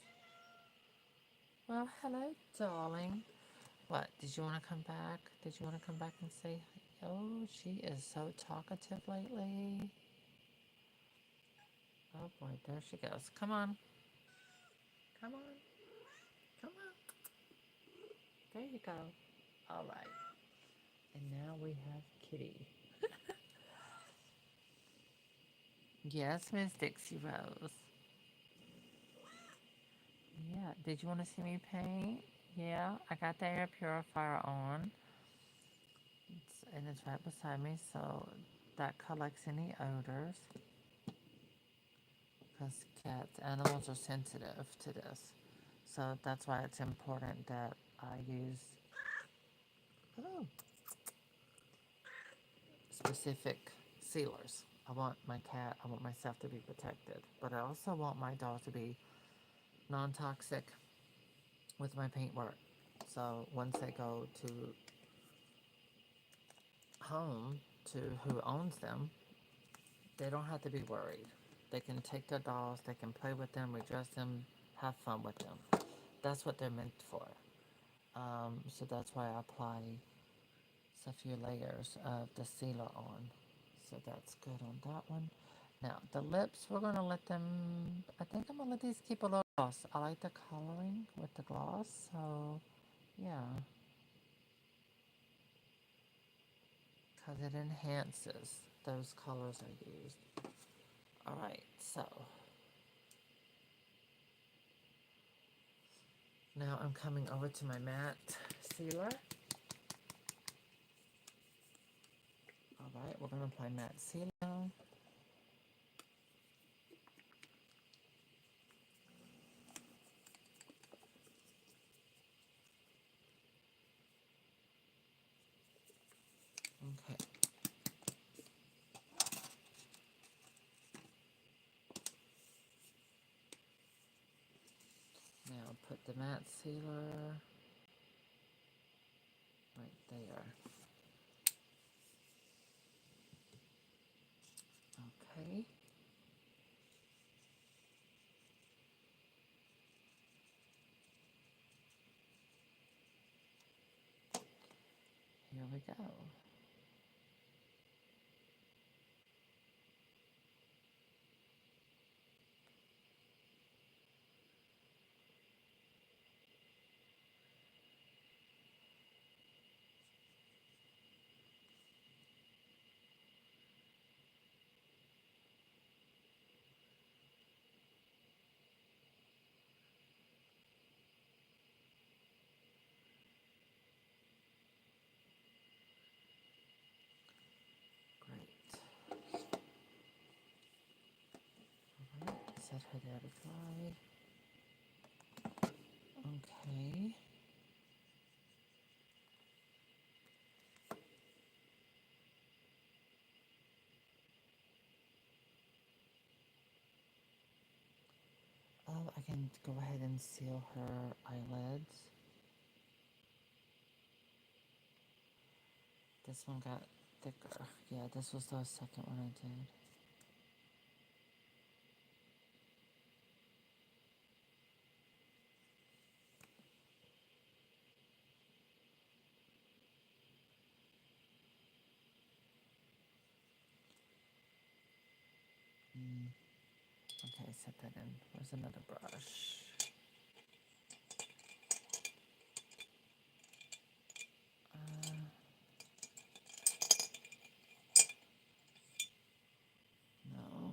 Well, hello, darling. What, did you want to come back? Did you want to come back and say, oh, she is so talkative lately. Oh boy, there she goes. Come on. Come on. Come on. There you go. All right. And now we have Kitty. Yes, Miss Dixie Rose. Yeah, did you want to see me paint? Yeah, I got the air purifier on. And it's right beside me, so that collects any odors. Because cats, animals are sensitive to this. So that's why it's important that I use specific sealers. I want I want myself to be protected. But I also want my dog to be non-toxic with my paintwork. So once they go to home to who owns them, they don't have to be worried. They can take their dolls, they can play with them, redress them, have fun with them. That's what they're meant for. So that's why I apply a few layers of the sealer on. So that's good on that one. Now the lips, we're gonna let them, I think I'm gonna let these keep a little gloss. I like the coloring with the gloss, so yeah. Because it enhances those colors I used. Alright, so now I'm coming over to my matte sealer. Alright, we're going to apply matte sealer. put the matte sealer right there. Okay. Here we go. Great. Alright, set her there to dry. Okay. I can go ahead and seal her eyelids. This one got thicker. Yeah, this was the second one I did. Okay, set that in. Where's another brush? No.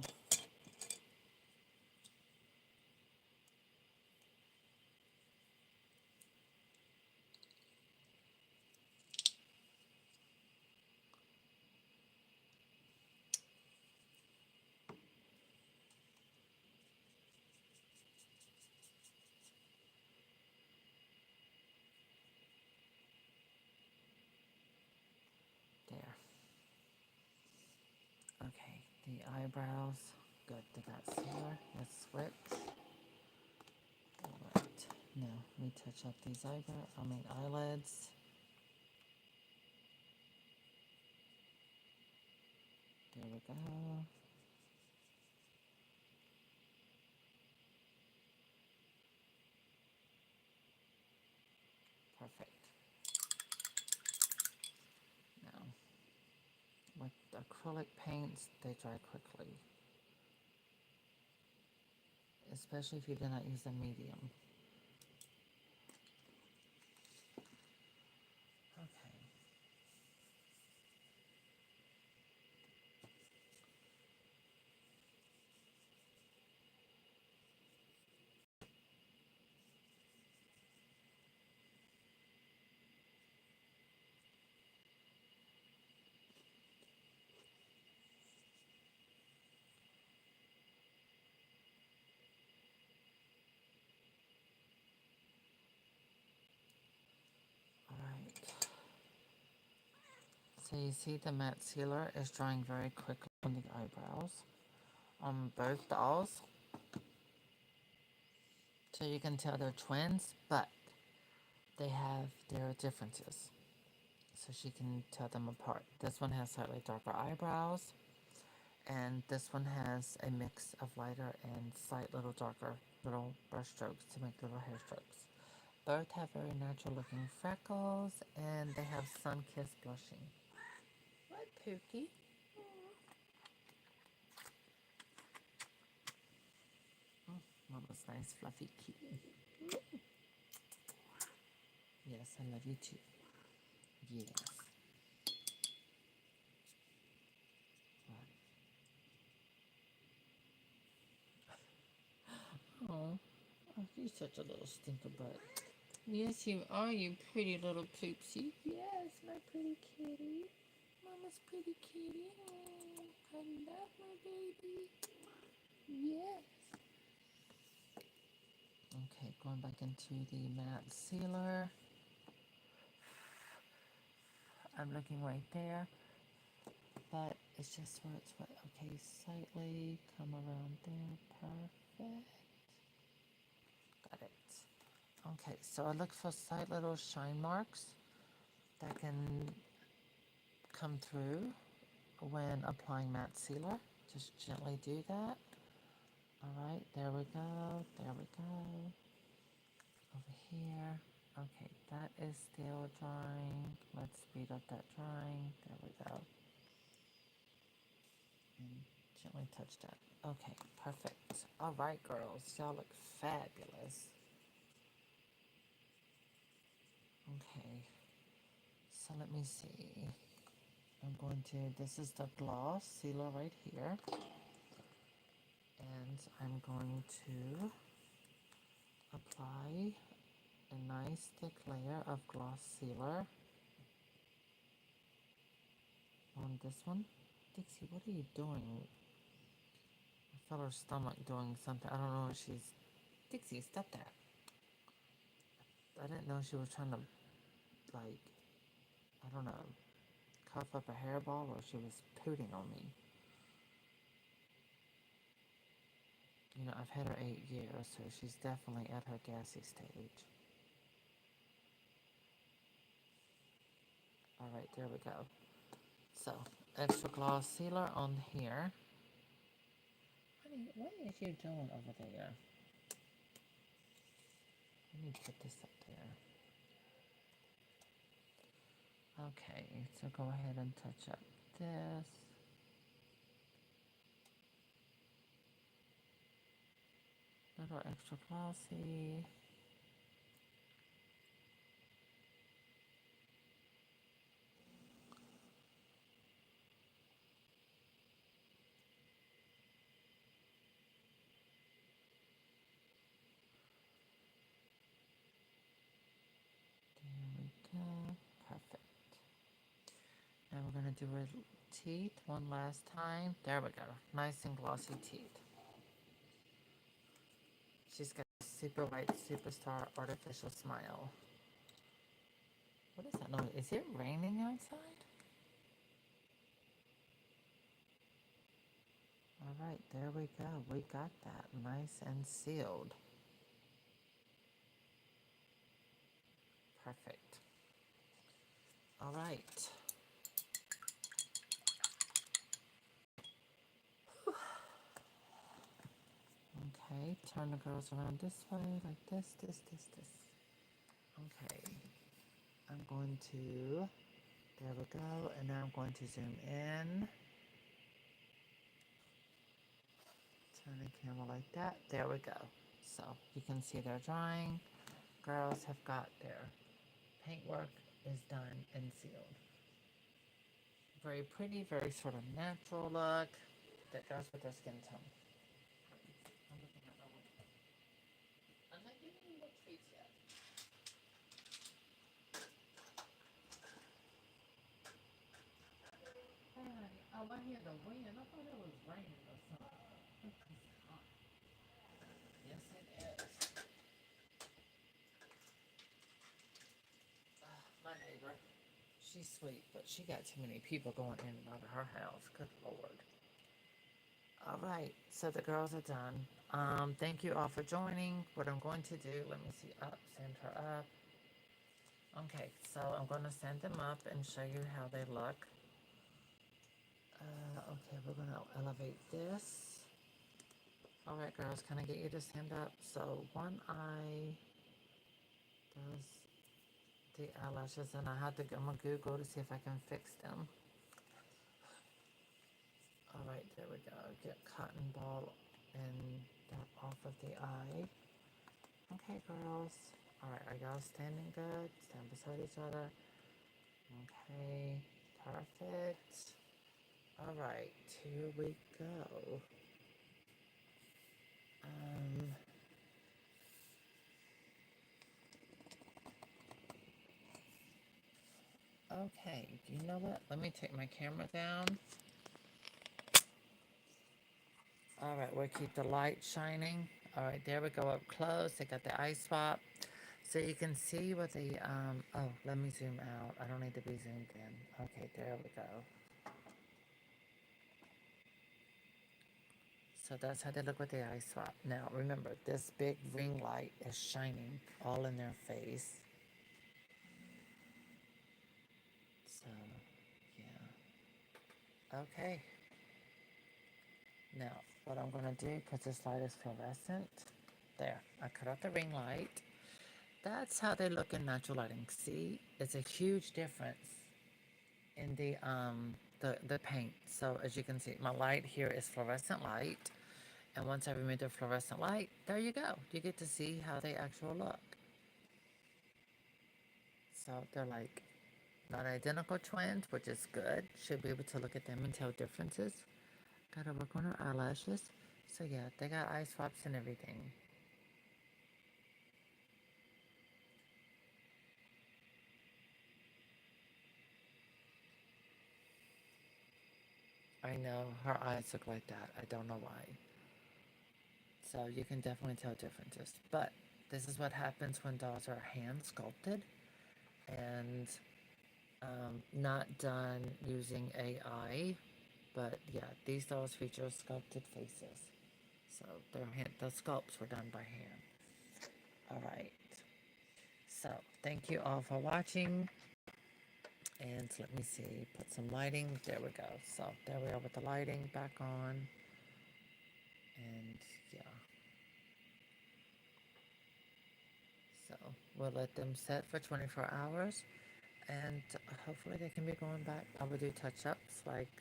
There. Okay, the eyebrows. Good, they got sealer. Let's switch. Alright, now we touch up these eyelids. There we go. Perfect. Now, with acrylic paints, they dry quickly. Especially if you do not use a medium. Okay. Alright. So you see the matte sealer is drying very quickly on the eyebrows on both dolls. So you can tell they're twins, but they have their differences. So she can tell them apart. This one has slightly darker eyebrows, and this one has a mix of lighter and slight little darker little brush strokes to make little hair strokes. Both have very natural looking freckles, and they have sun-kissed blushing. What, Pookie? Mama's nice fluffy kitty. Yes, I love you too. Yes. Oh, you're such a little stinker butt. Yes, you are, you pretty little poopsie. Yes, my pretty kitty. Mama's pretty kitty. Oh, I love my baby. Yes. Okay, going back into the matte sealer. I'm looking right there, but it's just where it's wet. Okay, slightly come around there. Perfect. Got it. Okay, so I look for slight little shine marks that can come through when applying matte sealer. Just gently do that. Alright, there we go, there we go. Over here. Okay, that is still drying. Let's speed up that drying. There we go. And gently touch that. Okay, perfect. Alright, girls, y'all look fabulous. Okay, so let me see. I'm going to, this is the gloss sealer right here. And I'm going to apply a nice thick layer of gloss sealer on this one. Dixie, what are you doing? I felt her stomach doing something. I don't know if she's... Dixie, stop that. I didn't know she was trying to, like, I don't know, cough up a hairball or she was pooting on me. You know, I've had her 8 years, so she's definitely at her gassy stage. Alright, there we go. So, extra gloss sealer on here. Honey, what is you doing over there? Let me put this up there. Okay, so go ahead and touch up this. Little extra glossy. There we go. Perfect. Now we're going to do her teeth one last time. There we go. Nice and glossy teeth. She's got a super white superstar artificial smile. What is that noise? Is it raining outside? Alright, there we go. We got that nice and sealed. Perfect. Alright. Okay, turn the girls around this way, like this. Okay. I'm going to, there we go, and now I'm going to zoom in. Turn the camera like that. There we go. So you can see they're drying. Girls have got their paintwork is done and sealed. Very pretty, very sort of natural look that goes with their skin tone. I'm not giving you no treats yet. Hey, honey, I hear the wind. I thought it was raining or something. Yes, it is. My neighbor. She's sweet, but she got too many people going in and out of her house. Good Lord. All right, so the girls are done. Thank you all for joining. What I'm going to do, let me see, up, send her up. Okay, so I'm going to send them up and show you how they look. Okay, we're going to elevate this. All right, girls, can I get you to stand up? So one eye does the eyelashes, and I'm going to Google to see if I can fix them. All right, there we go. Get cotton ball and that off of the eye. Okay, girls. All right, are y'all standing good? Stand beside each other. Okay, perfect. All right, here we go. Okay, you know what? Let me take my camera down. All right, we'll keep the light shining. All right, there we go up close. They got the eye swap. So you can see what the, oh, let me zoom out. I don't need to be zoomed in. Okay, there we go. So that's how they look with the eye swap. Now remember, this big ring light is shining all in their face. So, yeah. Okay. Now, what I'm going to do, because this light is fluorescent, there, I cut out the ring light. That's how they look in natural lighting. See, it's a huge difference in the paint. So as you can see, my light here is fluorescent light. And once I remove the fluorescent light, there you go. You get to see how they actually look. So they're like not identical twins, which is good. Should be able to look at them and tell differences. Gotta work on her eyelashes. So yeah, they got eye swaps and everything. I know her eyes look like that. I don't know why. So you can definitely tell differences. But this is what happens when dolls are hand sculpted and not done using AI. But yeah, these dolls feature sculpted faces. So the sculpts were done by hand. All right. So thank you all for watching. And let me see, put some lighting. There we go. So there we are with the lighting back on. And yeah. So we'll let them set for 24 hours. And hopefully they can be going back. I will do touch-ups like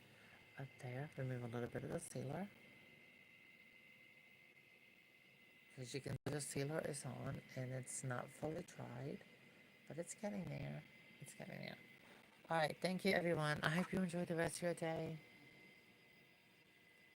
up there. Remove a little bit of the sealer. As you can see, the sealer is on and it's not fully dried. But it's getting there. It's getting there. All right. Thank you, everyone. I hope you enjoy the rest of your day.